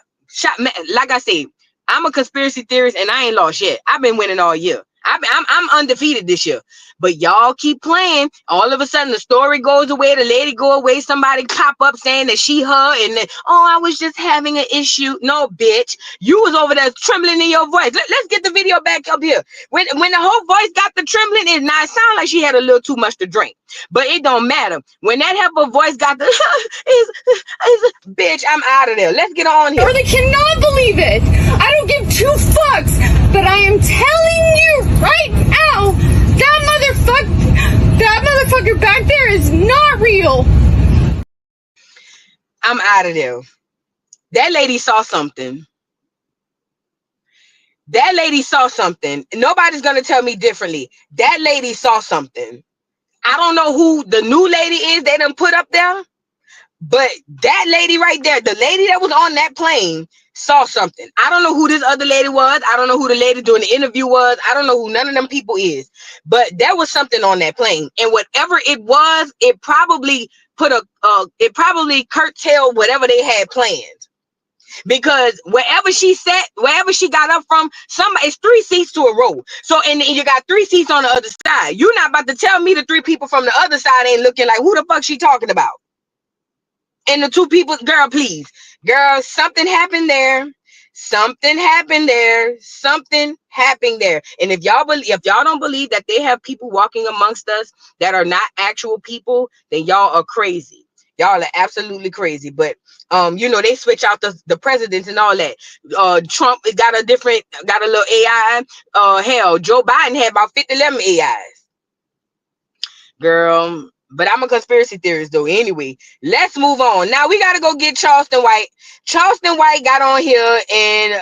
like I said, I'm a conspiracy theorist and I ain't lost yet. I've been winning all year. I'm undefeated this year. But y'all keep playing. All of a sudden the story goes away, the lady go away, somebody pop up saying that she her, and then, oh, I was just having an issue. No, bitch, you was over there trembling in your voice. Let's get the video back up here. When the whole voice got the trembling, it sound like she had a little too much to drink. But it don't matter. When that heifer voice got the bitch, I'm out of there. Let's get on here. I really cannot believe it. I don't give two fucks, but I am telling you right now, that motherfucker back there is not real. I'm out of there. That lady saw something. That lady saw something. Nobody's gonna tell me differently. That lady saw something. I don't know who the new lady is they done put up there, but that lady right there, the lady that was on that plane, saw something. I don't know who this other lady was. I don't know who the lady doing the interview was. I don't know who none of them people is, but there was something on that plane, and whatever it was, it probably probably curtailed whatever they had planned. Because wherever she sat, wherever she got up from, it's 3 seats to a row. So, and you got 3 seats on the other side. You're not about to tell me the 3 people from the other side ain't looking like, who the fuck she talking about? And the 2 people, girl, please. Girl, something happened there. Something happened there. Something happened there. And if y'all don't believe that they have people walking amongst us that are not actual people, then y'all are crazy. Y'all are absolutely crazy. But you know, they switch out the presidents and all that. Trump got a little AI. Hell, Joe Biden had about 11 AIs. Girl, but I'm a conspiracy theorist though. Anyway, let's move on. Now we gotta go get Charleston White. Charleston White got on here and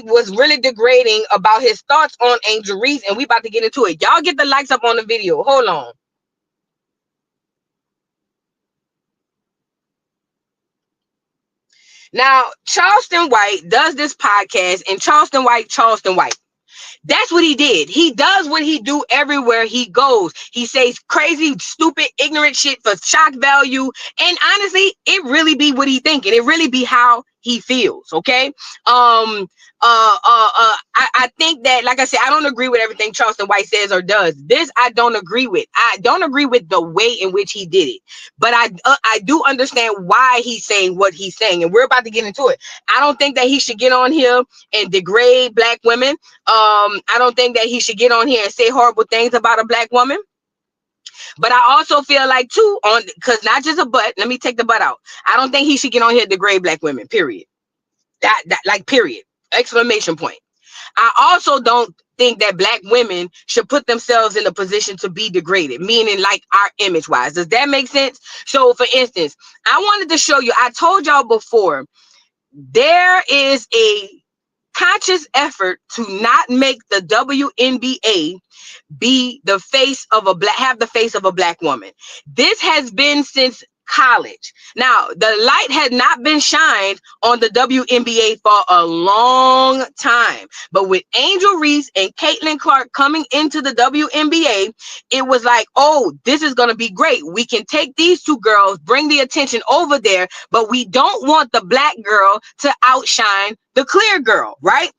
was really degrading about his thoughts on Angel Reese, and we about to get into it. Y'all get the likes up on the video. Hold on. Now, Charleston White does this podcast, and Charleston White. That's what he did. He does what he do everywhere he goes. He says crazy, stupid, ignorant shit for shock value. And honestly, it really be what he thinking. It really be how he feels. Okay. I think that, like I said, I don't agree with everything Charleston White says or does. This I don't agree with. I don't agree with the way in which he did it, but I do understand why he's saying what he's saying, and we're about to get into it. I don't think that he should get on here and degrade black women. I don't think that he should get on here and say horrible things about a black woman. But I also feel like too, because not just a butt. Let me take the butt out. I don't think he should get on here and degrade black women. Period. That like period. Exclamation point. I also don't think that black women should put themselves in a position to be degraded, meaning like our image wise. Does that make sense? So for instance, I wanted to show you, I told y'all before, there is a conscious effort to not make the WNBA be the face of a have the face of a black woman. This has been since college. Now, the light had not been shined on the WNBA for a long time, but with Angel Reese and Caitlin Clark coming into the WNBA, it was like, oh, this is going to be great. We can take these two girls, bring the attention over there, but we don't want the black girl to outshine the clear girl, right?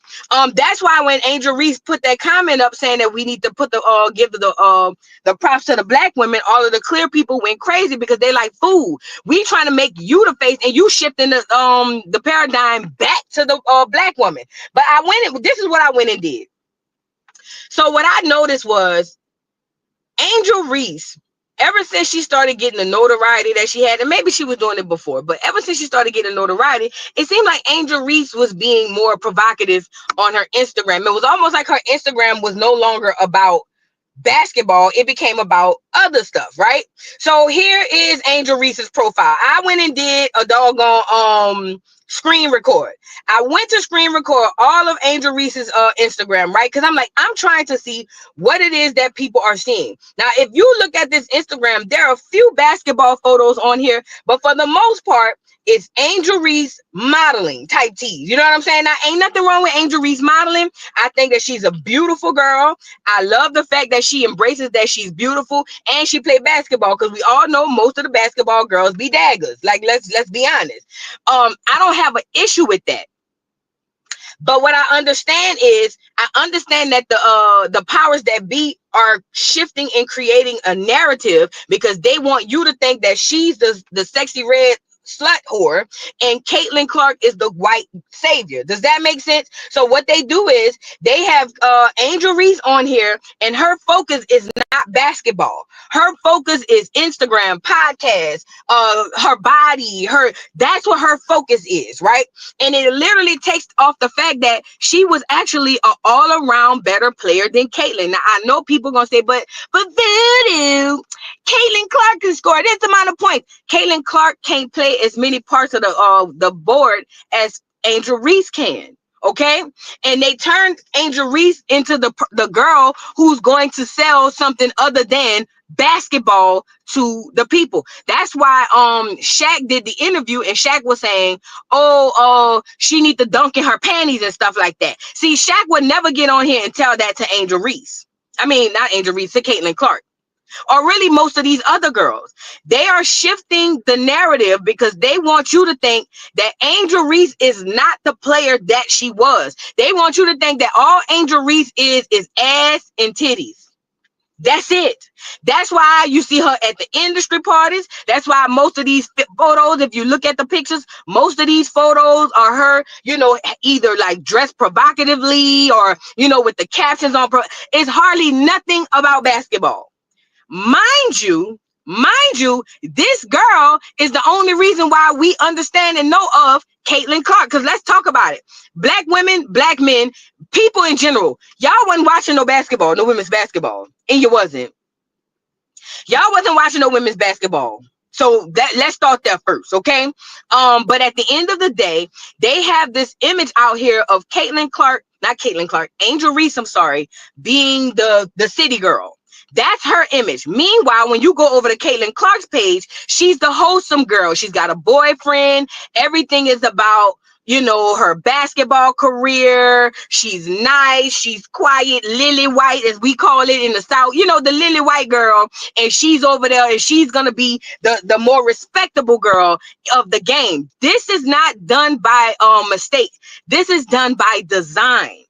That's why when Angel Reese put that comment up saying that we need to put the give the props to the black women, all of the clear people went crazy because they like, fool, we trying to make you the face and you shifting the paradigm back to the black woman. But I went in, this is what I went and did. So what I noticed was Angel Reese, ever since she started getting the notoriety that she had, and maybe she was doing it before, but ever since she started getting notoriety, it seemed like Angel Reese was being more provocative on her Instagram. It was almost like her Instagram was no longer about basketball. It became about other stuff, right? So here is Angel Reese's profile. I went and did a doggone screen record. I went to screen record all of Angel Reese's Instagram, right? Because I'm like, I'm trying to see what it is that people are seeing. Now, if you look at this Instagram, there are a few basketball photos on here, but for the most part, it's Angel Reese modeling type tees. You know what I'm saying? Now, ain't nothing wrong with Angel Reese modeling. I think that she's a beautiful girl. I love the fact that she embraces that she's beautiful and she played basketball, because we all know most of the basketball girls be daggers. Like, let's be honest. I don't have an issue with that. But what I understand is, I understand that the powers that be are shifting and creating a narrative because they want you to think that she's the sexy red slut whore and Caitlin Clark is the white savior. Does that make sense? So what they do is they have Angel Reese on here, and her focus is not basketball. Her focus is Instagram, podcasts, her body, that's what her focus is, right? And it literally takes off the fact that she was actually an all-around better player than Caitlin. Now, I know people gonna say, but voodoo, Caitlin Clark can score this amount of points. Caitlin Clark can't play as many parts of the board as Angel Reese can. Okay, and they turned Angel Reese into the girl who's going to sell something other than basketball to the people. That's why Shaq did the interview, and Shaq was saying, oh, she need to dunk in her panties and stuff like that. See, Shaq would never get on here and tell that to Angel Reese. I mean, not Angel Reese, to Caitlin Clark. Or really most of these other girls. They are shifting the narrative because they want you to think that Angel Reese is not the player that she was. They want you to think that all Angel Reese is ass and titties. That's it. That's why you see her at the industry parties. That's why most of these photos, if you look at the pictures, most of these photos are her, either like dressed provocatively or, with the captions on. It's hardly nothing about basketball. Mind you, this girl is the only reason why we understand and know of Caitlin Clark. Because let's talk about it. Black women, black men, people in general. Y'all wasn't watching no basketball, no women's basketball. And you wasn't. Y'all wasn't watching no women's basketball. So let's start there first, okay? But at the end of the day, they have this image out here of Angel Reese, being the city girl. That's her image. Meanwhile, when you go over to Caitlin Clark's page, she's the wholesome girl. She's got a boyfriend. Everything is about, you know, her basketball career. She's nice. She's quiet, lily white, as we call it in the South. You know, the lily white girl. And she's over there and she's going to be the more respectable girl of the game. This is not done by mistake. This is done by design.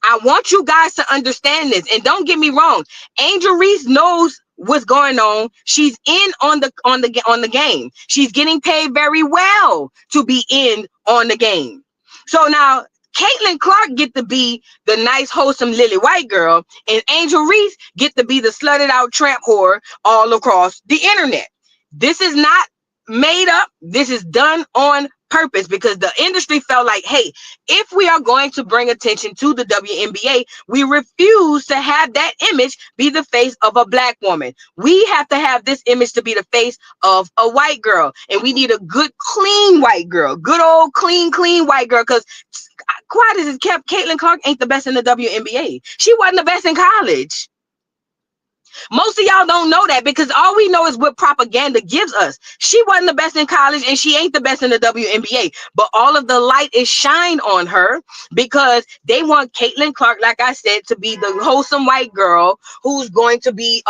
I want you guys to understand this. And don't get me wrong. Angel Reese knows what's going on. She's in on the game. She's getting paid very well to be in on the game. So now Caitlin Clark get to be the nice, wholesome lily white girl, and Angel Reese get to be the slutted out tramp whore all across the internet. This is not made up. This is done on purpose because the industry felt like, hey, if we are going to bring attention to the WNBA, we refuse to have that image be the face of a black woman. We have to have this image to be the face of a white girl, and we need a good, clean white girl, good old clean white girl. Because quiet as it kept, Caitlin Clark ain't the best in the WNBA. She wasn't the best in college. Most of y'all don't know that because all we know is what propaganda gives us. She wasn't the best in college and she ain't the best in the WNBA, but all of the light is shined on her because they want Caitlin Clark, like I said, to be the wholesome white girl who's going to be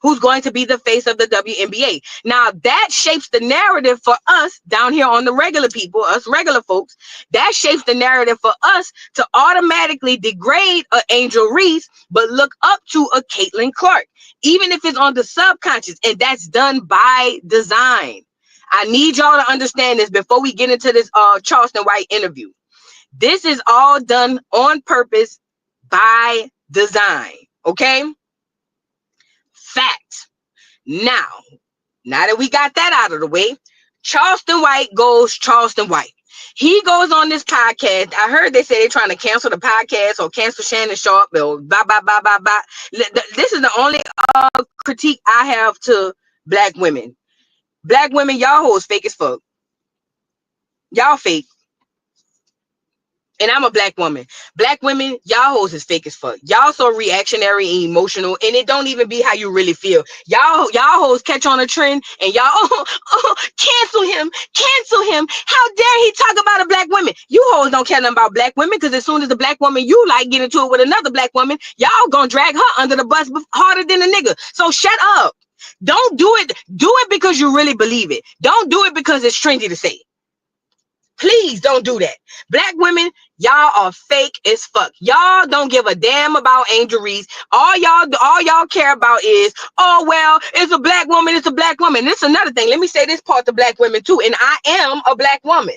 the face of the WNBA. Now that shapes the narrative for us down here on the regular people, us regular folks. That shapes the narrative for us to automatically degrade an Angel Reese, but look up to a Caitlin Clark, even if it's on the subconscious, and that's done by design. I need y'all to understand this before we get into this Charleston White interview. This is all done on purpose by design, okay? Fact. Now that we got that out of the way, Charleston White goes Charleston White. He goes on this podcast. I heard they say they're trying to cancel the podcast or cancel Shannon Sharp or blah. This is the only critique I have to black women. Black women, y'all hoes fake as fuck. Y'all fake. And I'm a black woman. Black women, y'all hoes is fake as fuck. Y'all so reactionary and emotional, and it don't even be how you really feel. Y'all hoes catch on a trend, and y'all cancel him. How dare he talk about a black woman? You hoes don't care nothing about black women, because as soon as the black woman you like get into it with another black woman, y'all gonna drag her under the bus harder than a nigga. So shut up. Don't do it. Do it because you really believe it. Don't do it because it's trendy to say. Please don't do that. Black women, y'all are fake as fuck. Y'all don't give a damn about Angel Reese. All y'all care about is, oh, well, it's a black woman. It's a black woman. This is another thing. Let me say this part to black women too. And I am a black woman.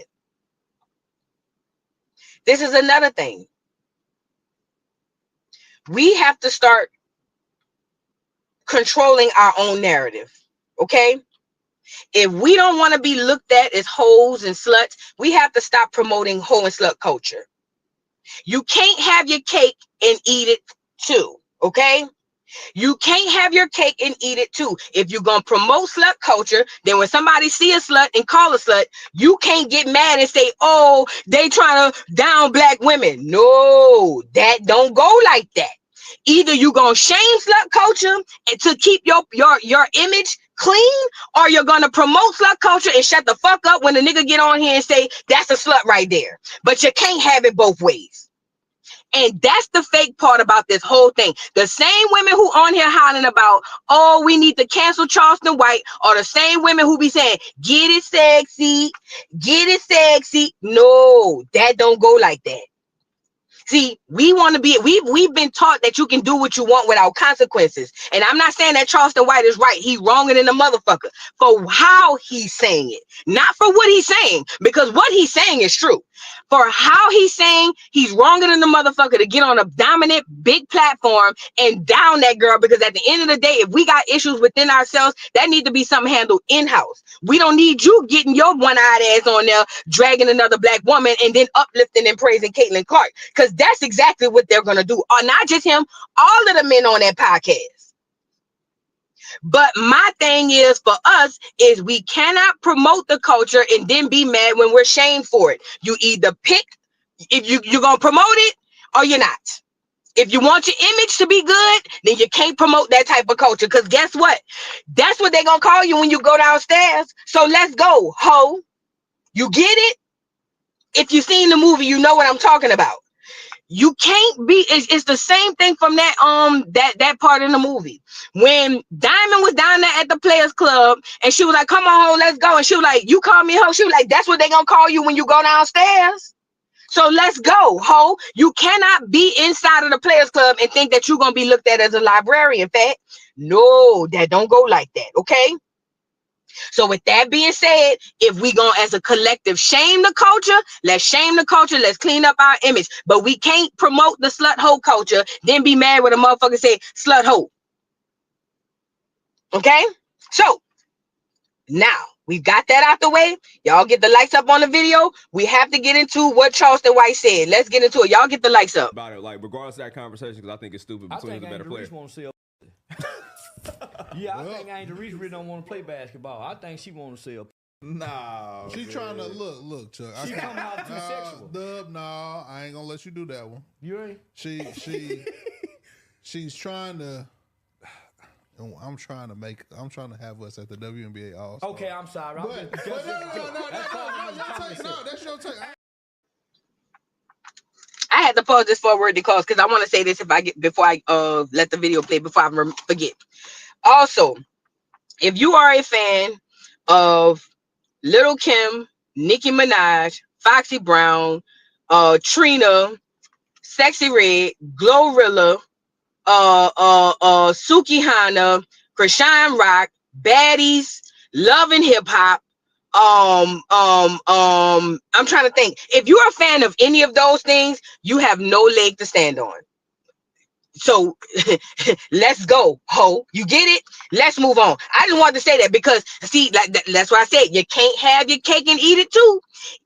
This is another thing. We have to start controlling our own narrative. Okay? If we don't want to be looked at as hoes and sluts, we have to stop promoting hoe and slut culture. You can't have your cake and eat it too, okay? You can't have your cake and eat it too. If you're going to promote slut culture, then when somebody see a slut and call a slut, you can't get mad and say, oh, they trying to down black women. No, that don't go like that. Either you going to shame slut culture and to keep your image clean, or you're going to promote slut culture and shut the fuck up when the nigga get on here and say, that's a slut right there. But you can't have it both ways. And that's the fake part about this whole thing. The same women who on here hollering about, oh, we need to cancel Charleston White, are the same women who be saying, get it sexy, get it sexy. No, that don't go like that. See, we want to be, we've been taught that you can do what you want without consequences. And I'm not saying that Charleston White is right. He's wronger than a motherfucker for how he's saying it, not for what he's saying, because what he's saying is true. For how he's saying he's wronger than the motherfucker to get on a dominant big platform and down that girl, because at the end of the day, if we got issues within ourselves, that need to be something handled in-house. We don't need you getting your one-eyed ass on there, dragging another black woman and then uplifting and praising Caitlin Clark, because that's exactly what they're going to do. Or not just him, all of the men on that podcast. But my thing is, for us, is we cannot promote the culture and then be mad when we're shamed for it. You either pick if you're going to promote it or you're not. If you want your image to be good, then you can't promote that type of culture. Because guess what? That's what they're going to call you when you go downstairs. So let's go, ho. You get it? If you've seen the movie, you know what I'm talking about. You can't be. It's the same thing from that that part in the movie when Diamond was down there at the Players Club and she was like, "Come on, ho, let's go." And she was like, "You call me ho?" She was like, "That's what they gonna call you when you go downstairs. So let's go, ho." You cannot be inside of the Players Club and think that you're gonna be looked at as a librarian. Fat. No, that don't go like that. Okay. So with that being said, if we gonna as a collective shame the culture, let's shame the culture. Let's clean up our image. But we can't promote the slut hoe culture, then be mad when a motherfucker say slut hoe. Okay? So now we've got that out the way. Y'all get the likes up on the video. We have to get into what Charleston White said. Let's get into it. Y'all get the likes up. About it, like regardless of that conversation, because I think it's stupid between who's a better player. Yeah, I think Angel Reese really don't want to play basketball. I think she want to sell. Nah, she trying to look, Chuck. She come out too sexual. Dub, no, I ain't gonna let you do that one. You ain't. She's trying to. I'm trying to have us at the WNBA All-Star. Okay, I'm sorry. No, that's your take. I had to pause this for a word because I want to say this before I let the video play before I forget. Also, if you are a fan of Lil' Kim, Nicki Minaj, Foxy Brown, Trina, Sexy Red, Glorilla, Suki Hana, Krishan Rock, Baddies, Love and Hip Hop, I'm trying to think. If you're a fan of any of those things, you have no leg to stand on. So let's go, ho. You get it? Let's move on. I just wanted to say that because, see, that's why I said you can't have your cake and eat it too.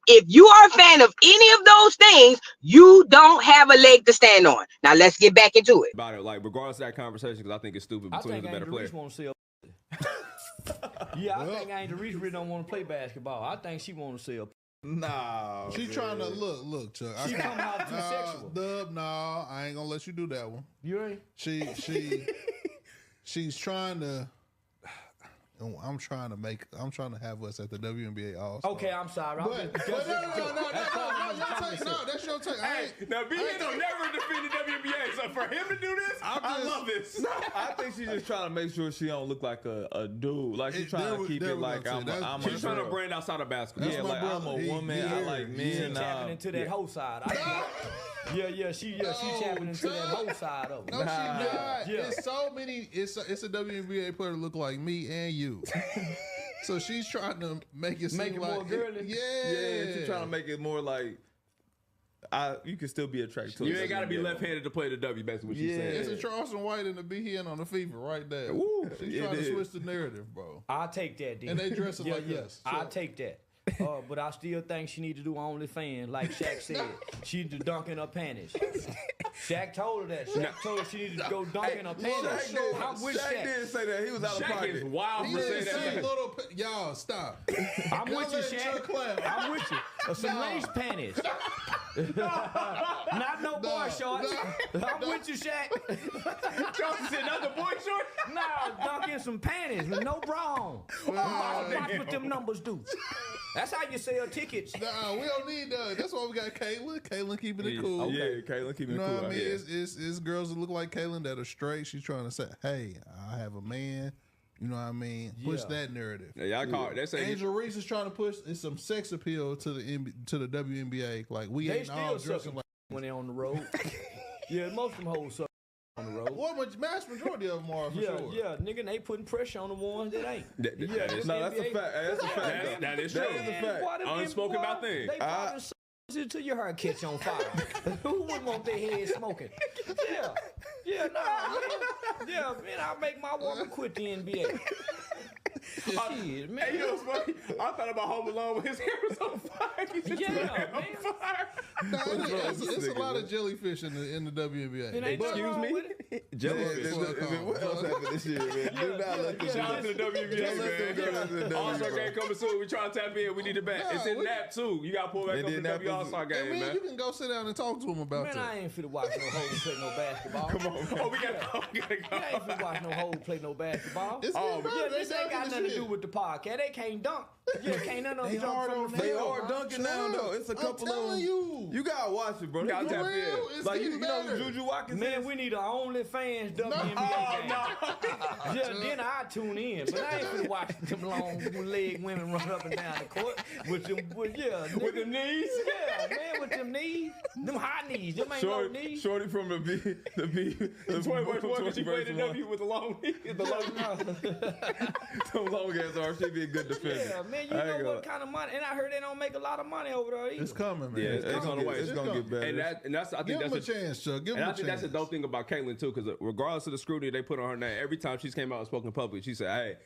If you are a fan of any of those things, you don't have a leg to stand on. Now let's get back into it. About it, like regardless of that conversation, because I think it's stupid between who's a better player. Yeah, I think Angel Reese really don't want to play basketball. I think she want to sell. Nah, she trying to look, Chuck. She come out too sexual. Dub, no, I ain't gonna let you do that one. You ain't. She's trying to. I'm trying to have us at the WNBA All-Star. Okay, I'm sorry. No, that's your take. Now, B don't never defend the WNBA, so for him to do this, I love this. I think she's just trying to make sure she don't look like a dude. Like she's trying to keep it like she's trying to brand outside of basketball. Yeah, like I'm a woman. I like men. She tapping into that whole side. She tapping into that whole side of it. No, she not. Yeah. It's so many. It's a WNBA player that look like me and you. So she's trying to make it seem like more girly. Yeah, she's trying to make it more like you can still be attracted to. You ain't got to be left-handed to play the W. Basically, what she's saying. It's a Charleston White and a BN on the FIFA right there. Ooh, she's trying to switch the narrative, bro. I'll take that, dude. And they dress it like this. So. I'll take that. But I still think she need to do OnlyFans, like Shaq said. She need to dunk in her panties. Shaq told her that. Shaq told her she needed to go dunk in her panties. I'm with Shaq. Shaq didn't say that. He was out of pocket. Is wild for saying that. Y'all, stop. I'm with you, Shaq. I'm with you. Some lace panties. Not no boy shorts. I'm with you, Shaq. Joce said not the boy shorts? No, dunk in some panties with no bra on. Watch what them numbers do. That's how you sell tickets. Nah, we don't need that. That's why we got Caitlin. Caitlin keeping it cool. Yeah, Caitlin keeping it cool. You know what I mean? It's girls that look like Caitlin that are straight. She's trying to say, hey, I have a man. You know what I mean? Push that narrative. Yeah, y'all call it. Angel Reese is trying to push some sex appeal to the WNBA. Like we ain't all dressing like when they're on the road. Yeah, most of them hoes suck on the road. What mass majority of them are for sure. Yeah, nigga, they putting pressure on the ones that ain't. That's a fact. That's a fact. That is true. That is a fact. Unspoken about things. They probably until your hair catch on fire. Who wouldn't want their head smoking? Yeah, man, I make my woman quit the NBA. Shit, man. Hey, you know what's funny? I thought about Home Alone when his hair was on fire. It's a lot of jellyfish in the WNBA. Excuse me? What else happened this year, man? Do not let this Shout out to the WNBA, man. All-Star game coming soon. We trying to tap in. We need it back. It's in NAP, too. You got to pull back up the W All-Star game, man. You can go sit down and talk to him about that. Man, I ain't finna watch no hoes play no basketball. Come on, man. Oh, we got to go. I ain't finna watch no hoes play no basketball. This ain't got nothing to do with the podcast. They can't dunk. Yeah, can't none of them jump from the They field. are dunking now, though. It's a couple of them. You gotta watch it, bro. You gotta tap in. Like, you know who Juju Watkins Man, is? we need an OnlyFans WNBA game. Yeah, then I tune in. But I ain't finna watch them long leg women run up and down the court with them, with them knees. Yeah, man, with them knees. Them high knees. Them ain't no knees. Shorty from the 20 versus 1, she played the W with the long knees. Some long ass arms. She be a good defender. Yeah, man, you know what kind of money. And I heard they don't make a lot of money over there either. It's coming, man. Yeah, it's on the way. It's gonna get better. And that's I think Give that's him a chance, Chuck. Give him a chance. I think that's the dope thing about Caitlyn too, because regardless of the scrutiny they put on her name, every time she's came out and spoken publicly, she said, "Hey,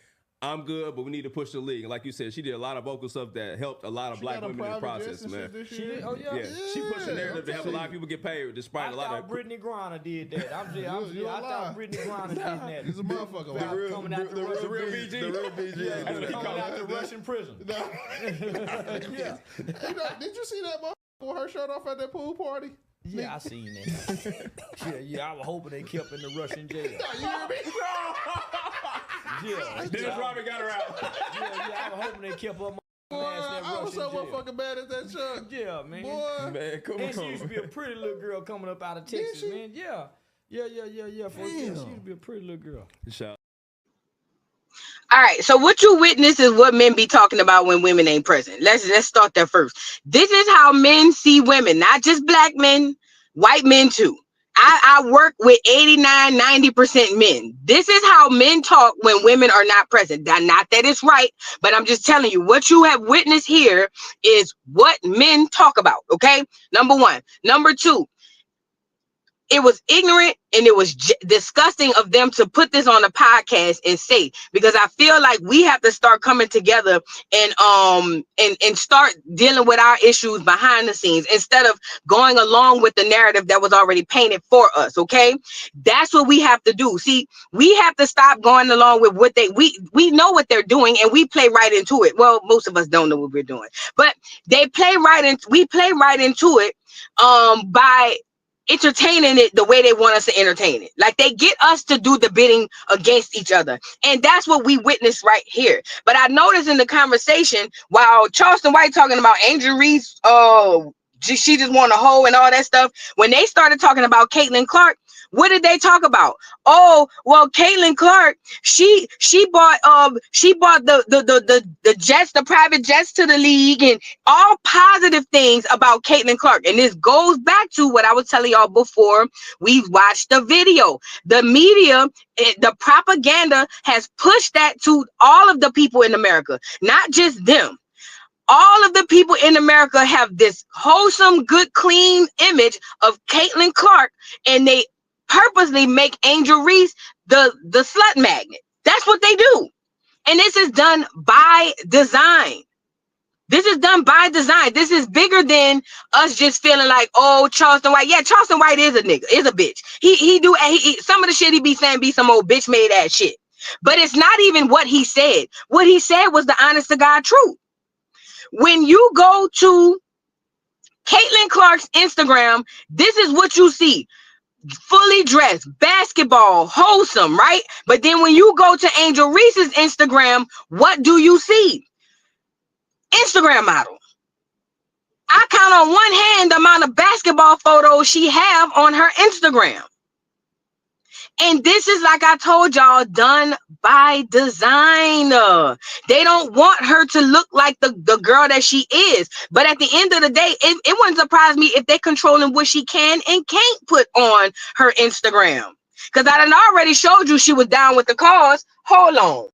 I'm good, but we need to push the league." And like you said, she did a lot of vocal stuff that helped a lot of black women in the process, man. She did? Oh, yeah. She pushed the narrative to help a lot of people get paid, despite a lot of. I thought Brittany Griner did that. I thought Brittany Griner did that. He's a motherfucker. Coming out the real BG. The real BG. Coming out the Russian prison. Yeah. Did you see that motherfucker with her shirt off at that pool party? Yeah, I seen that. Yeah, I was hoping they kept in the Russian jail. You hear me? Yeah. Dennis Rodman got her out. Yeah, I was hoping they kept her I was so motherfucking mad at that Chuck. Yeah, man. Boy. Man, come And she on. used to be a pretty little girl coming up out of Texas, man. Yeah. Yeah. For she used to be a pretty little girl. All right, so what you witness is what men be talking about when women ain't present. Let's start there first. This is how men see women, not just black men, white men too. I work with 89, 90% men. This is how men talk when women are not present. Not that it's right, but I'm just telling you what you have witnessed here is what men talk about. Okay, number one. Number two, it was ignorant and it was disgusting of them to put this on a podcast and say, because I feel like we have to start coming together and start dealing with our issues behind the scenes instead of going along with the narrative that was already painted for us. Okay, that's what we have to do. See, we have to stop going along with what we know what they're doing and we play right into it. Well, most of us don't know what we're doing, but we play right into it by entertaining it the way they want us to entertain it. Like they get us to do the bidding against each other. And that's what we witnessed right here. But I noticed in the conversation, while Charleston White talking about Angel Reese, she just want a hoe and all that stuff. When they started talking about Caitlin Clark, what did they talk about? Oh, well, Caitlin Clark, she bought the jets, the private jets to the league, and all positive things about Caitlin Clark. And this goes back to what I was telling y'all before we watched the video. The media, the propaganda has pushed that to all of the people in America, not just them. All of the people in America have this wholesome, good, clean image of Caitlin Clark, and they purposely make Angel Reese the slut magnet. That's what they do. And this is done by design. This is done by design. This is bigger than us just feeling like, oh, Charleston White. Yeah, Charleston White is a nigga, is a bitch. He some of the shit he be saying be some old bitch made ass shit. But it's not even what he said. What he said was the honest to God truth. When you go to Caitlin Clark's Instagram, this is what you see. Fully dressed, basketball, wholesome, right? But then when you go to Angel Reese's Instagram, what do you see? Instagram model. I count on one hand the amount of basketball photos she have on her Instagram. And this is, like I told y'all, done by design. They don't want her to look like the girl that she is. But at the end of the day, it wouldn't surprise me if they're controlling what she can and can't put on her Instagram. Because I done already showed you she was down with the cause. Hold on.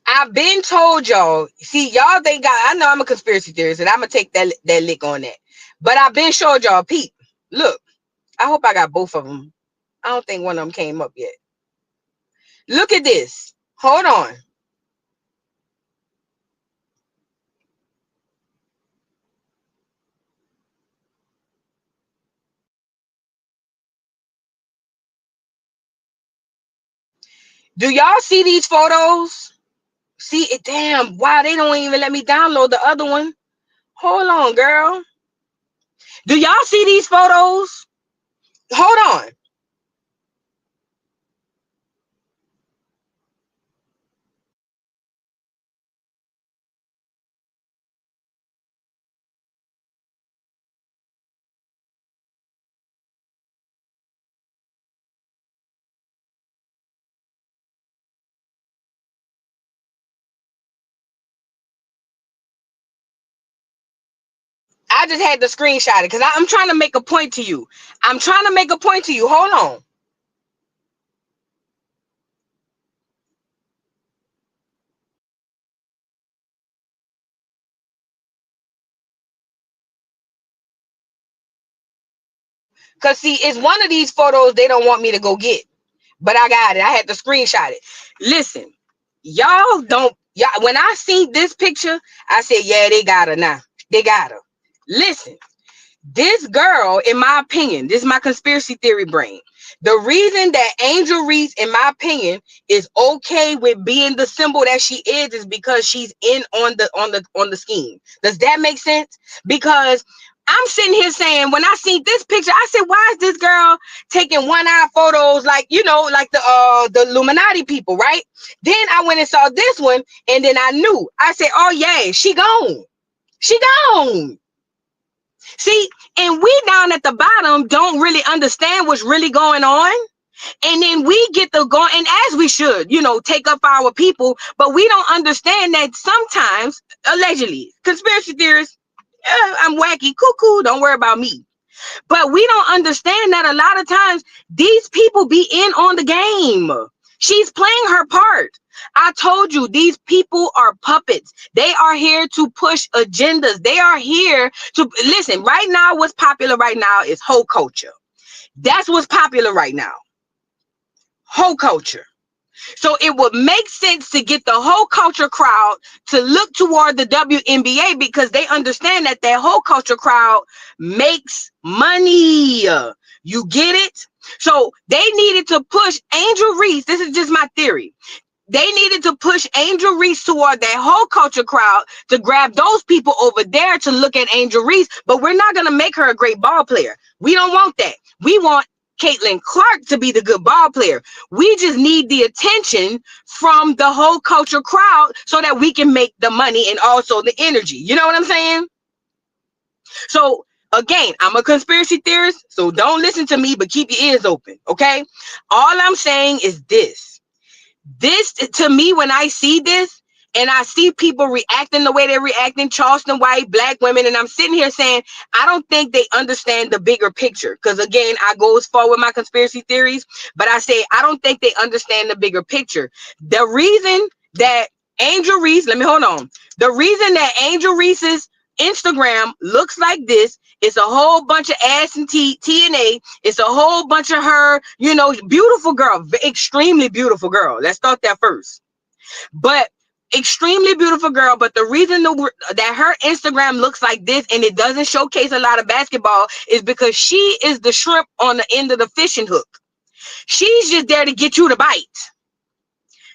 I've been told y'all. See, y'all think I know I'm a conspiracy theorist, and I'm gonna take that lick on that. But I've been showed y'all, peep. Look, I hope I got both of them. I don't think one of them came up yet. Look at this. Hold on. Do y'all see these photos? See it? Damn, wow, they don't even let me download the other one. Hold on, girl. Do y'all see these photos? Hold on. I just had to screenshot it because I'm trying to make a point to you. I'm trying to make a point to you. Hold on. Because, see, it's one of these photos they don't want me to go get. But I got it. I had to screenshot it. Listen, y'all don't. Y'all, when I seen this picture, I said, yeah, they got her now. They got her. Listen, this girl, in my opinion, this is my conspiracy theory brain. The reason that Angel Reese, in my opinion, is okay with being the symbol that she is because she's in on the scheme. Does that make sense? Because I'm sitting here saying, when I seen this picture, I said, why is this girl taking one-eye photos like, you know, like the Illuminati people, right? Then I went and saw this one, and then I knew. I said, oh yeah, she gone. She gone. See, and we down at the bottom don't really understand what's really going on. And then we get to go, and as we should, you know, take up our people, but we don't understand that sometimes, allegedly, conspiracy theorists, I'm wacky, cuckoo, don't worry about me. But we don't understand that a lot of times these people be in on the game. She's playing her part. I told you, these people are puppets. They are here to push agendas. They are here to listen. Right now, what's popular right now is hoe culture. That's what's popular right now. Hoe culture. So it would make sense to get the whole culture crowd to look toward the WNBA because they understand that whole culture crowd makes money. You get it? So they needed to push Angel Reese. This is just my theory. They needed to push Angel Reese toward that whole culture crowd to grab those people over there to look at Angel Reese. But we're not going to make her a great ball player. We don't want that. We want Caitlin Clark to be the good ball player. We just need the attention from the whole culture crowd so that we can make the money and also the energy. You know what I'm saying? So again, I'm a conspiracy theorist, so don't listen to me, but keep your ears open. Okay. All I'm saying is this to me, when I see this and I see people reacting the way they're reacting, Charleston white, black women, and I'm sitting here saying, I don't think they understand the bigger picture. Because again, I go as far with my conspiracy theories, but I say, I don't think they understand the bigger picture. The reason that Angel Reese, the reason that Angel Reese's Instagram looks like this, it's a whole bunch of ass and TNA. It's a whole bunch of her, you know, beautiful girl, extremely beautiful girl. Let's start that first. But extremely beautiful girl. But the reason that her Instagram looks like this and it doesn't showcase a lot of basketball is because she is the shrimp on the end of the fishing hook. She's just there to get you to bite.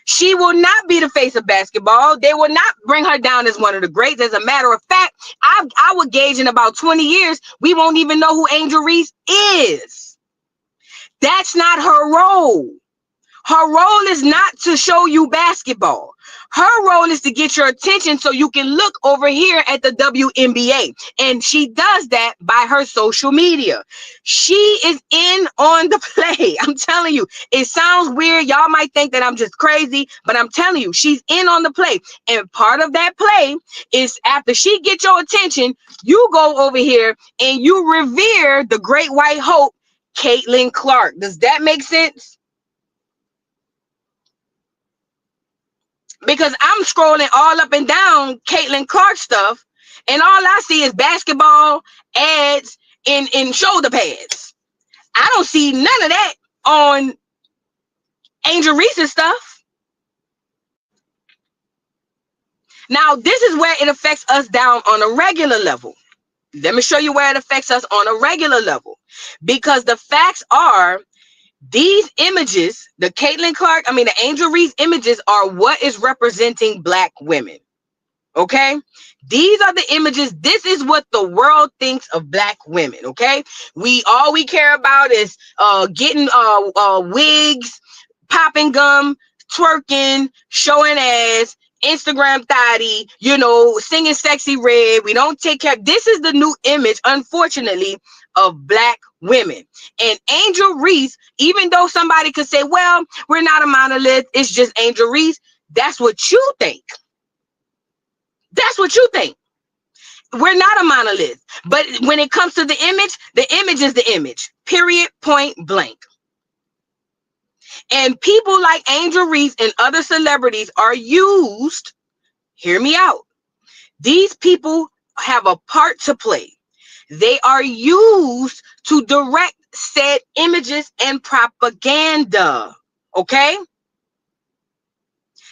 She will not be the face of basketball. They will not bring her down as one of the greats. As a matter of fact, I would gauge in about 20 years, we won't even know who Angel Reese is. That's not her role. Her role is not to show you basketball. Her role is to get your attention so you can look over here at the WNBA. And she does that by her social media. She is in on the play. I'm telling you, it sounds weird. Y'all might think that I'm just crazy, but I'm telling you, she's in on the play. And part of that play is after she gets your attention, you go over here and you revere the great white hope, Caitlin Clark. Does that make sense? Because I'm scrolling all up and down Caitlin Clark stuff, and all I see is basketball ads in shoulder pads. I don't see none of that on Angel Reese's stuff. Now, this is where it affects us down on a regular level. Let me show you where it affects us on a regular level. Because the facts are, these images, the Angel Reese images are what is representing Black women. Okay? These are the images. This is what the world thinks of Black women. Okay? All we care about is getting wigs, popping gum, twerking, showing ass, Instagram thotty, singing Sexy Red. We don't take care. This is the new image, unfortunately, of Black women. And Angel Reese, even though somebody could say, well, we're not a monolith, it's just Angel Reese, that's what you think. That's what you think. We're not a monolith. But when it comes to the image is the image. Period, point blank. And people like Angel Reese and other celebrities are used, hear me out. These people have a part to play. They are used to direct said images and propaganda. Okay?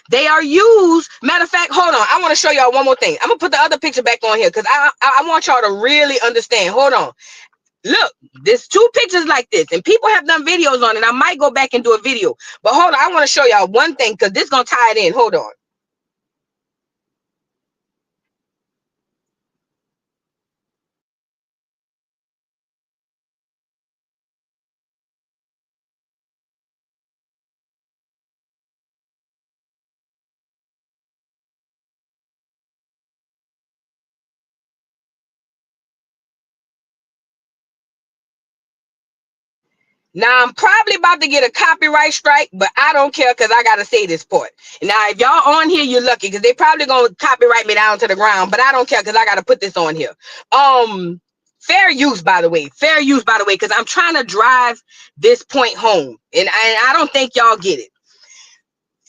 They are used. Matter of fact, hold on. I want to show y'all one more thing. I'm going to put the other picture back on here because I want y'all to really understand. Hold on. Look, there's two pictures like this, and people have done videos on it. I might go back and do a video. But hold on. I want to show y'all one thing because this is going to tie it in. Hold on. Now, I'm probably about to get a copyright strike, but I don't care because I got to say this part. Now, if y'all on here, you're lucky because they probably going to copyright me down to the ground, but I don't care because I got to put this on here. Fair use, by the way. Fair use, by the way, because I'm trying to drive this point home, and I don't think y'all get it.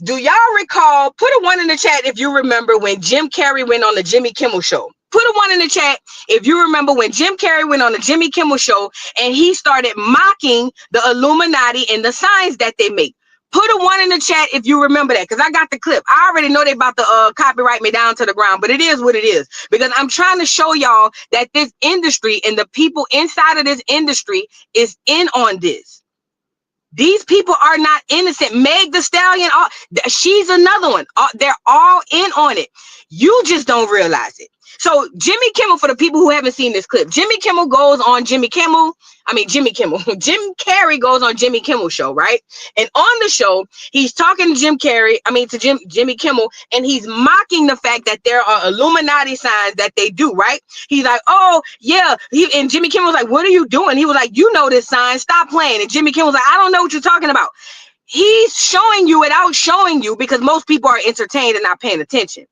Do y'all recall, put a 1 in the chat if you remember when Jim Carrey went on the Jimmy Kimmel Show. Put a 1 in the chat if you remember when Jim Carrey went on the Jimmy Kimmel Show and he started mocking the Illuminati and the signs that they make. Put a 1 in the chat if you remember that, because I got the clip. I already know they about to copyright me down to the ground, but it is what it is. Because I'm trying to show y'all that this industry and the people inside of this industry is in on this. These people are not innocent. Meg Thee Stallion, she's another one. They're all in on it. You just don't realize it. So Jimmy Kimmel, for the people who haven't seen this clip, Jim Carrey goes on Jimmy Kimmel show, right? And on the show, he's talking to Jimmy Kimmel, and he's mocking the fact that there are Illuminati signs that they do, right? He's like, oh, yeah. And Jimmy Kimmel was like, what are you doing? He was like, you know this sign, stop playing. And Jimmy Kimmel was like, I don't know what you're talking about. He's showing you without showing you because most people are entertained and not paying attention.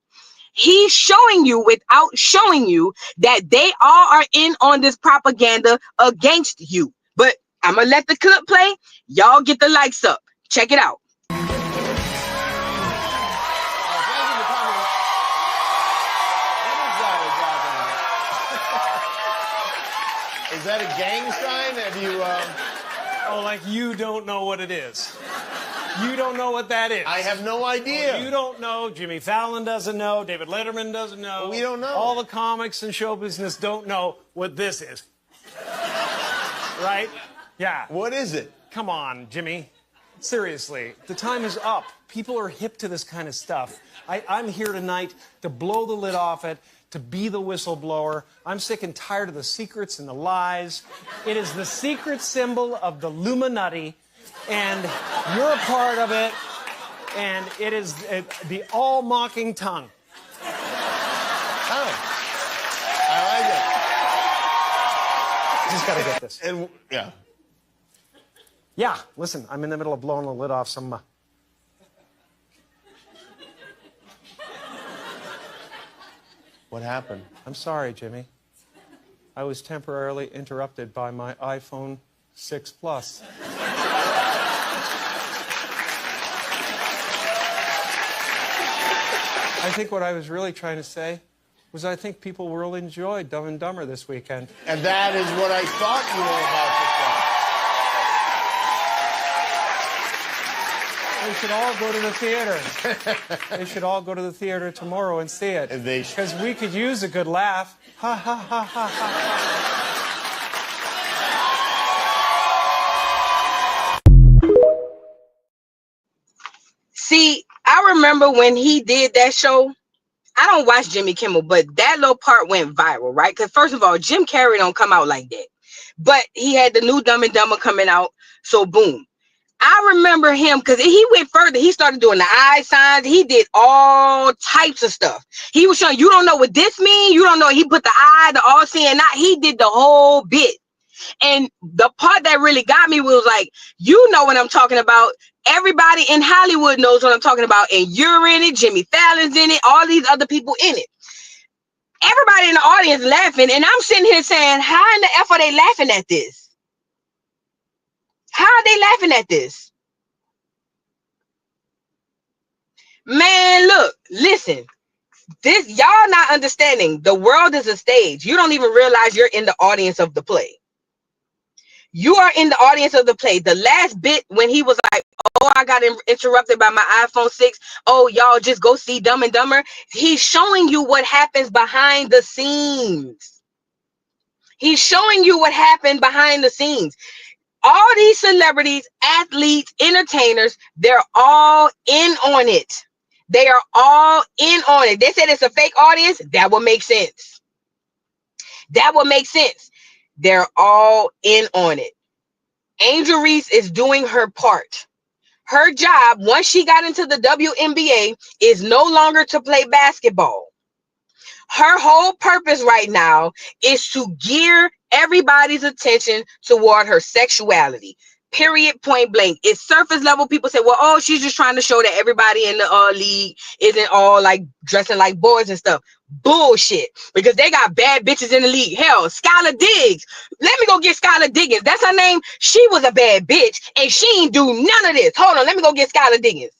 He's showing you without showing you that they all are in on this propaganda against you. But I'm going to let the clip play. Y'all get the likes up. Check it out. Is that a gang sign? Have you... Oh, like you don't know what it is. You don't know what that is. I have no idea. You don't know. Jimmy Fallon doesn't know. David Letterman doesn't know. We don't know. All the comics and show business don't know what this is. Right? Yeah. What is it? Come on, Jimmy. Seriously, the time is up. People are hip to this kind of stuff. I'm here tonight to blow the lid off it, to be the whistleblower. I'm sick and tired of the secrets and the lies. It is the secret symbol of the Illuminati, and you're a part of it, and it is the all-mocking tongue. Oh, I like it. Just gotta get this. And yeah. Yeah, listen, I'm in the middle of blowing the lid off some... What happened? I'm sorry, Jimmy. I was temporarily interrupted by my iPhone 6 Plus. I think what I was really trying to say was I think people really enjoyed Dumb and Dumber this weekend. And that is what I thought you were about to say. They should all go to the theater. They should all go to the theater tomorrow and see it. Because we could use a good laugh. Ha, ha, ha, ha, ha. See, I remember when he did that show. I don't watch Jimmy Kimmel, but that little part went viral, right? Because first of all, Jim Carrey don't come out like that. But he had the new Dumb and Dumber coming out, so boom. I remember him because he went further. He started doing the eye signs. He did all types of stuff. He was showing, you don't know what this means. You don't know. He put the eye, the all seeing eye. He did the whole bit. And the part that really got me was like, you know what I'm talking about. Everybody in Hollywood knows what I'm talking about. And you're in it. Jimmy Fallon's in it. All these other people in it. Everybody in the audience laughing. And I'm sitting here saying, how in the F are they laughing at this? How are they laughing at this? Man, look, listen. This, y'all not understanding. The world is a stage. You don't even realize you're in the audience of the play. You are in the audience of the play. The last bit when he was like, oh, I got interrupted by my iPhone 6. Oh, y'all just go see Dumb and Dumber. He's showing you what happens behind the scenes. He's showing you what happened behind the scenes. All these celebrities, athletes, entertainers, they're all in on it. They are all in on it. They said it's a fake audience. That would make sense. That would make sense. They're all in on it. Angel Reese is doing her part. Her job, once she got into the WNBA, is no longer to play basketball. Her whole purpose right now is to gear everybody's attention toward her sexuality. Period, point blank. It's surface level. People say, well, oh, she's just trying to show that everybody in the league isn't all like dressing like boys and stuff. Bullshit. Because they got bad bitches in the league. Hell, Skylar Diggs. Let me go get Skylar Diggins. That's her name. She was a bad bitch and she ain't do none of this. Hold on. Let me go get Skylar Diggins.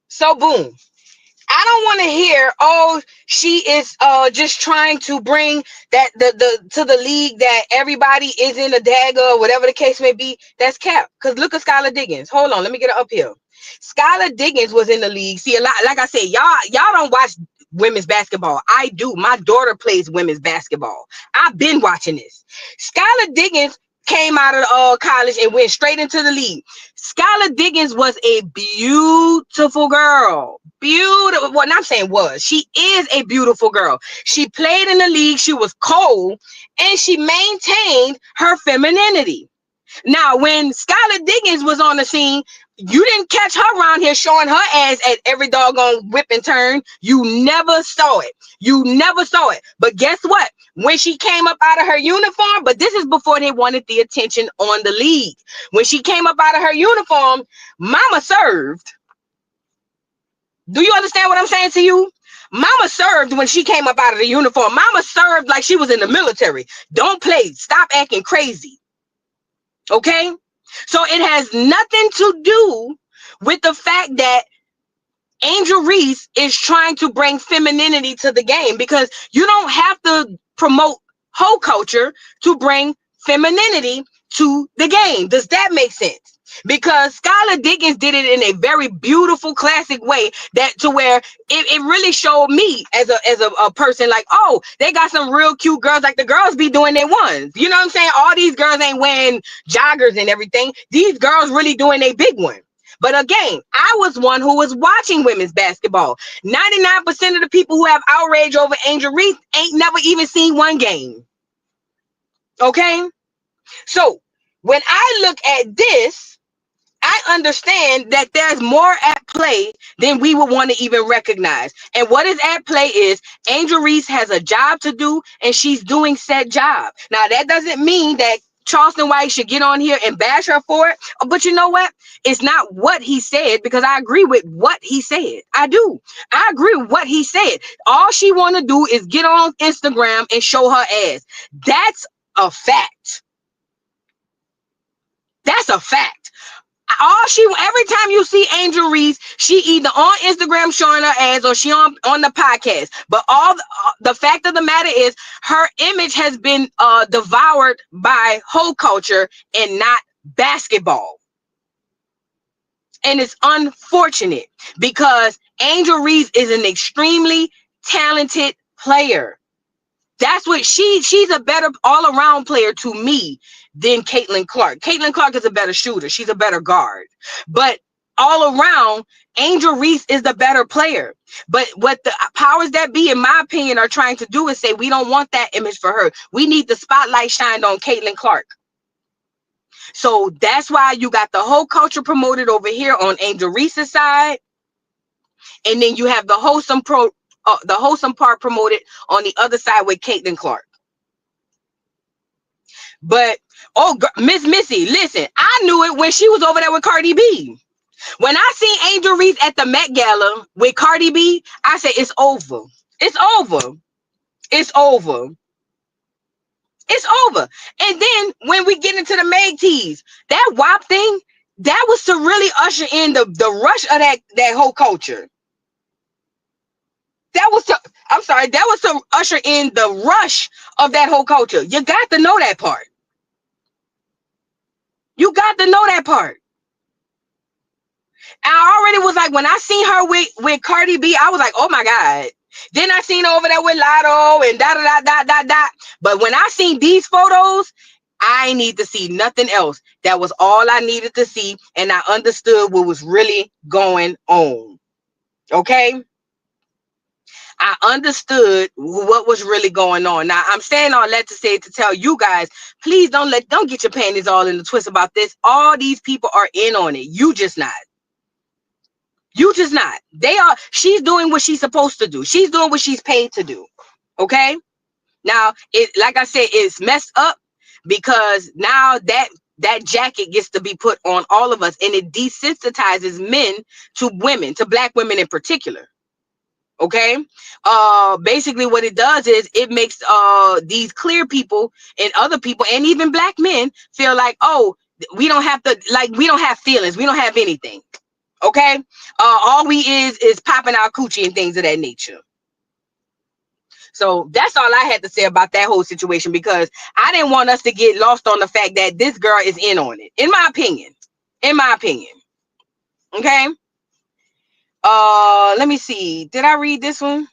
So boom. I don't want to hear, oh, she is just trying to bring that to the league that everybody is in a dagger or whatever the case may be. That's cap. Because look at Skylar Diggins. Hold on, let me get her up here. Skylar Diggins was in the league. See, a lot, like I said, y'all don't watch women's basketball. I do. My daughter plays women's basketball. I've been watching this. Skylar Diggins came out of college and went straight into the league. Skylar Diggins was a beautiful girl. Beautiful. Well, I'm saying was. She is a beautiful girl. She played in the league. She was cold, and she maintained her femininity. Now, when Skylar Diggins was on the scene, you didn't catch her around here showing her ass at every doggone whip and turn. You never saw it. You never saw it. But guess what? When she came up out of her uniform, but this is before they wanted the attention on the league. When she came up out of her uniform, mama served. Do you understand what I'm saying to you? Mama served when she came up out of the uniform. Mama served like she was in the military. Don't play. Stop acting crazy. Okay? So it has nothing to do with the fact that Angel Reese is trying to bring femininity to the game, because you don't have to promote hoe culture to bring femininity to the game. Does that make sense? Because Skylar Diggins did it in a very beautiful, classic way that to where it really showed me as a person like, oh, they got some real cute girls. Like the girls be doing their ones. You know what I'm saying? All these girls ain't wearing joggers and everything. These girls really doing a big one. But again, I was one who was watching women's basketball. 99% of the people who have outrage over Angel Reese ain't never even seen one game. Okay? So when I look at this, I understand that there's more at play than we would want to even recognize. And what is at play is Angel Reese has a job to do, and she's doing said job. Now, that doesn't mean that Charleston White should get on here and bash her for it. But you know what? It's not what he said, because I agree with what he said. I do. I agree with what he said. All she want to do is get on Instagram and show her ass. That's a fact. That's a fact. Every time you see Angel Reese, she either on Instagram showing her ass or she on the podcast. But the fact of the matter is her image has been devoured by hoe culture and not basketball. And it's unfortunate because Angel Reese is an extremely talented player. That's what she's a better all-around player to me than Caitlin Clark. Caitlin Clark is a better shooter. She's a better guard. But all around, Angel Reese is the better player. But what the powers that be, in my opinion, are trying to do is say, we don't want that image for her. We need the spotlight shined on Caitlin Clark. So that's why you got the whole culture promoted over here on Angel Reese's side. And then you have the wholesome part promoted on the other side with Caitlin Clark. But Miss Missy, listen, I knew it when she was over there with Cardi B. When I seen Angel Reese at the Met Gala with Cardi B, I said, it's over. It's over. It's over. It's over. And then when we get into the Meg tees, that WAP thing, that was to really usher in the rush of that whole culture. That was to usher in the rush of that whole culture. You got to know that part. You got to know that part. I already was like, when I seen her with Cardi B, I was like, oh my God. Then I seen her over there with Lotto and da. But when I seen these photos, I need to see nothing else. That was all I needed to see. And I understood what was really going on. Okay? I understood what was really going on. Now, I'm saying all that to say, to tell you guys, please don't get your panties all in the twist about this. All these people are in on it. You just not. You just not. She's doing what she's supposed to do. She's doing what she's paid to do. Okay? Now, like I said, it's messed up because now that jacket gets to be put on all of us, and it desensitizes men to women, to black women in particular. Okay, basically what it does is it makes these clear people and other people and even black men feel like, oh, we don't have feelings, we don't have anything. Okay, all we is popping our coochie and things of that nature. So that's all I had to say about that whole situation, because I didn't want us to get lost on the fact that this girl is in on it, in my opinion. Okay. Let me see. Did I read this one?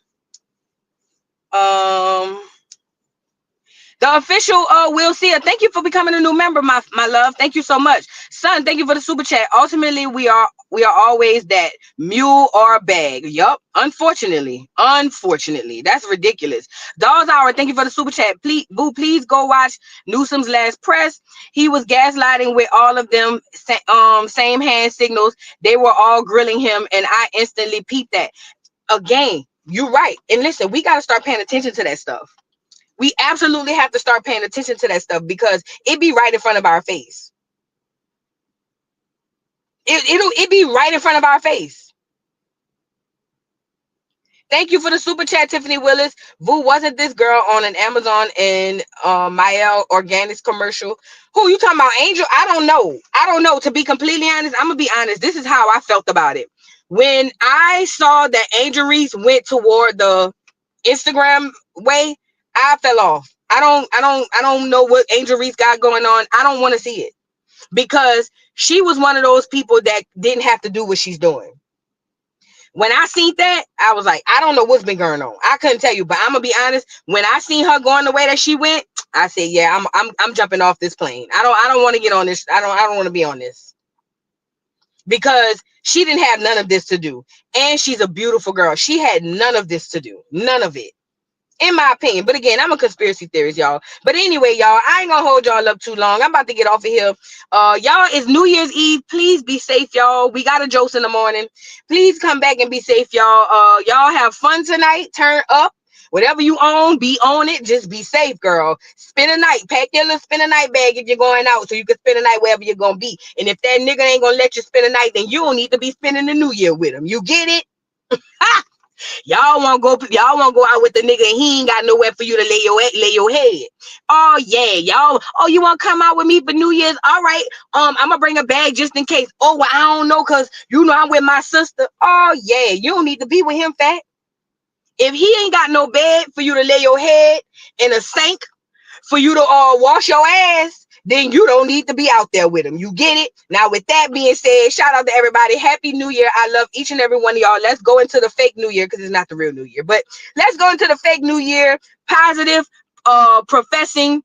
The official Will See. Thank you for becoming a new member, my love. Thank you so much. Son, thank you for the super chat. Ultimately, we are always that mule or bag. Yup. Unfortunately. That's ridiculous. Dolls Hour, thank you for the super chat. Please go watch Newsom's last press. He was gaslighting with all of them, same hand signals. They were all grilling him, and I instantly peeped that. Again, you're right. And listen, we got to start paying attention to that stuff. We absolutely have to start paying attention to that stuff, because it be right in front of our face. It be right in front of our face. Thank you for the super chat, Tiffany Willis. Vu, wasn't this girl on an Amazon and Mael Organics commercial? Who you talking about, Angel? I don't know. To be completely honest, I'm gonna be honest. This is how I felt about it. When I saw that Angel Reese went toward the Instagram way, I fell off. I don't know what Angel Reese got going on. I don't want to see it. because she was one of those people that didn't have to do what she's doing. When I seen that, I was like, I don't know what's been going on. I couldn't tell you, but I'm gonna be honest. When I seen her going the way that she went, I said, yeah, I'm jumping off this plane. I don't want to get on this. I don't want to be on this, because she didn't have none of this to do, and she's a beautiful girl. She had none of this to do, none of it, in my opinion. But again, I'm a conspiracy theorist, y'all. But anyway, y'all, I ain't gonna hold y'all up too long. I'm about to get off of here. Y'all, it's New Year's Eve. Please be safe, y'all. We got a Joce in the morning. Please come back and be safe, y'all. Y'all have fun tonight. Turn up. Whatever you own, be on it. Just be safe, girl. Spend a night. Pack your little spend a night bag if you're going out, so you can spend a night wherever you're gonna be. And if that nigga ain't gonna let you spend a night, then you don't need to be spending the New Year with him. You get it? Y'all want to go out with the nigga and he ain't got nowhere for you to lay your head. Oh yeah, y'all. Oh, you want to come out with me for New Year's? All right. I'm gonna bring a bag just in case. Oh, well, I don't know, cause you know I'm with my sister. Oh yeah, you don't need to be with him, fat. If he ain't got no bed for you to lay your head in a sink for you to wash your ass, then you don't need to be out there with him. You get it? Now, with that being said, shout out to everybody. Happy New Year. I love each and every one of y'all. Let's go into the fake New Year, because it's not the real New Year. But let's go into the fake New Year. Positive, professing,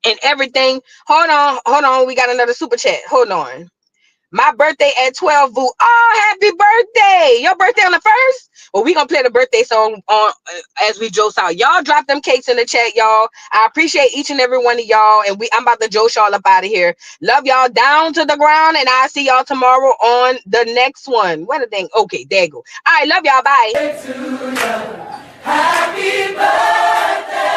and everything. Hold on. We got another super chat. Hold on. My birthday at 12, boo. Oh, happy birthday. Your birthday on the 1st? Well, we gonna play the birthday song on as we Joce out. Y'all drop them cakes in the chat, y'all. I appreciate each and every one of y'all. And I'm about to Joce y'all up out of here. Love y'all down to the ground. And I'll see y'all tomorrow on the next one. What a thing. Okay, there you go. All right, love y'all. Bye. Happy birthday.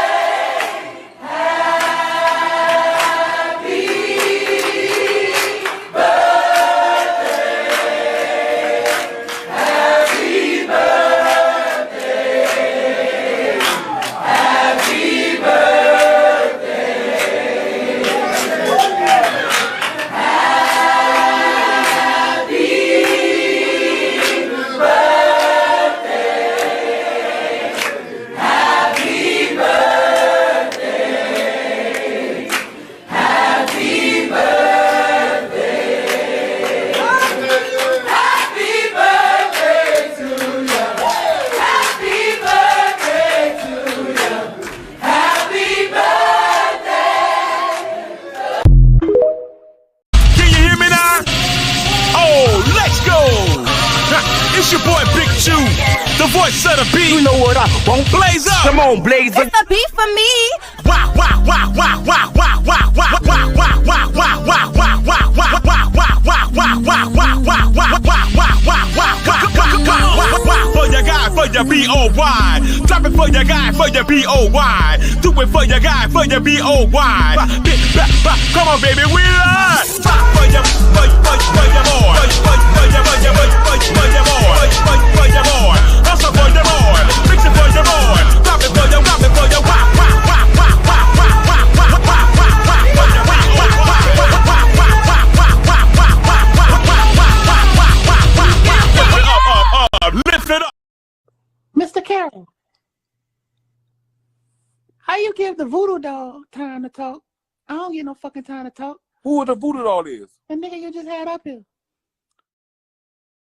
It's your boy Big Chew, the voice of the beat. You know what I want? Blaze up. Come on, blaze up. It's the beat for me. Wow, wow, wow, wow, wow, wow, wow, wow, wow, wow, wow, wow, wow, wow, wow, wow, for your guy, for your B-O-Y. Drop it for your guy, for your B-O-Y. Do it for your guy, for your B-O-Y. Come on, baby, we love. For your boy. For your boy. Hustle for your boy. Fix it for your boy. Drop it for your, lift it up. Mr. Carroll, how you give the voodoo doll time to talk? I don't get no fucking time to talk. Who the voodoo doll is? The nigga you just had up here.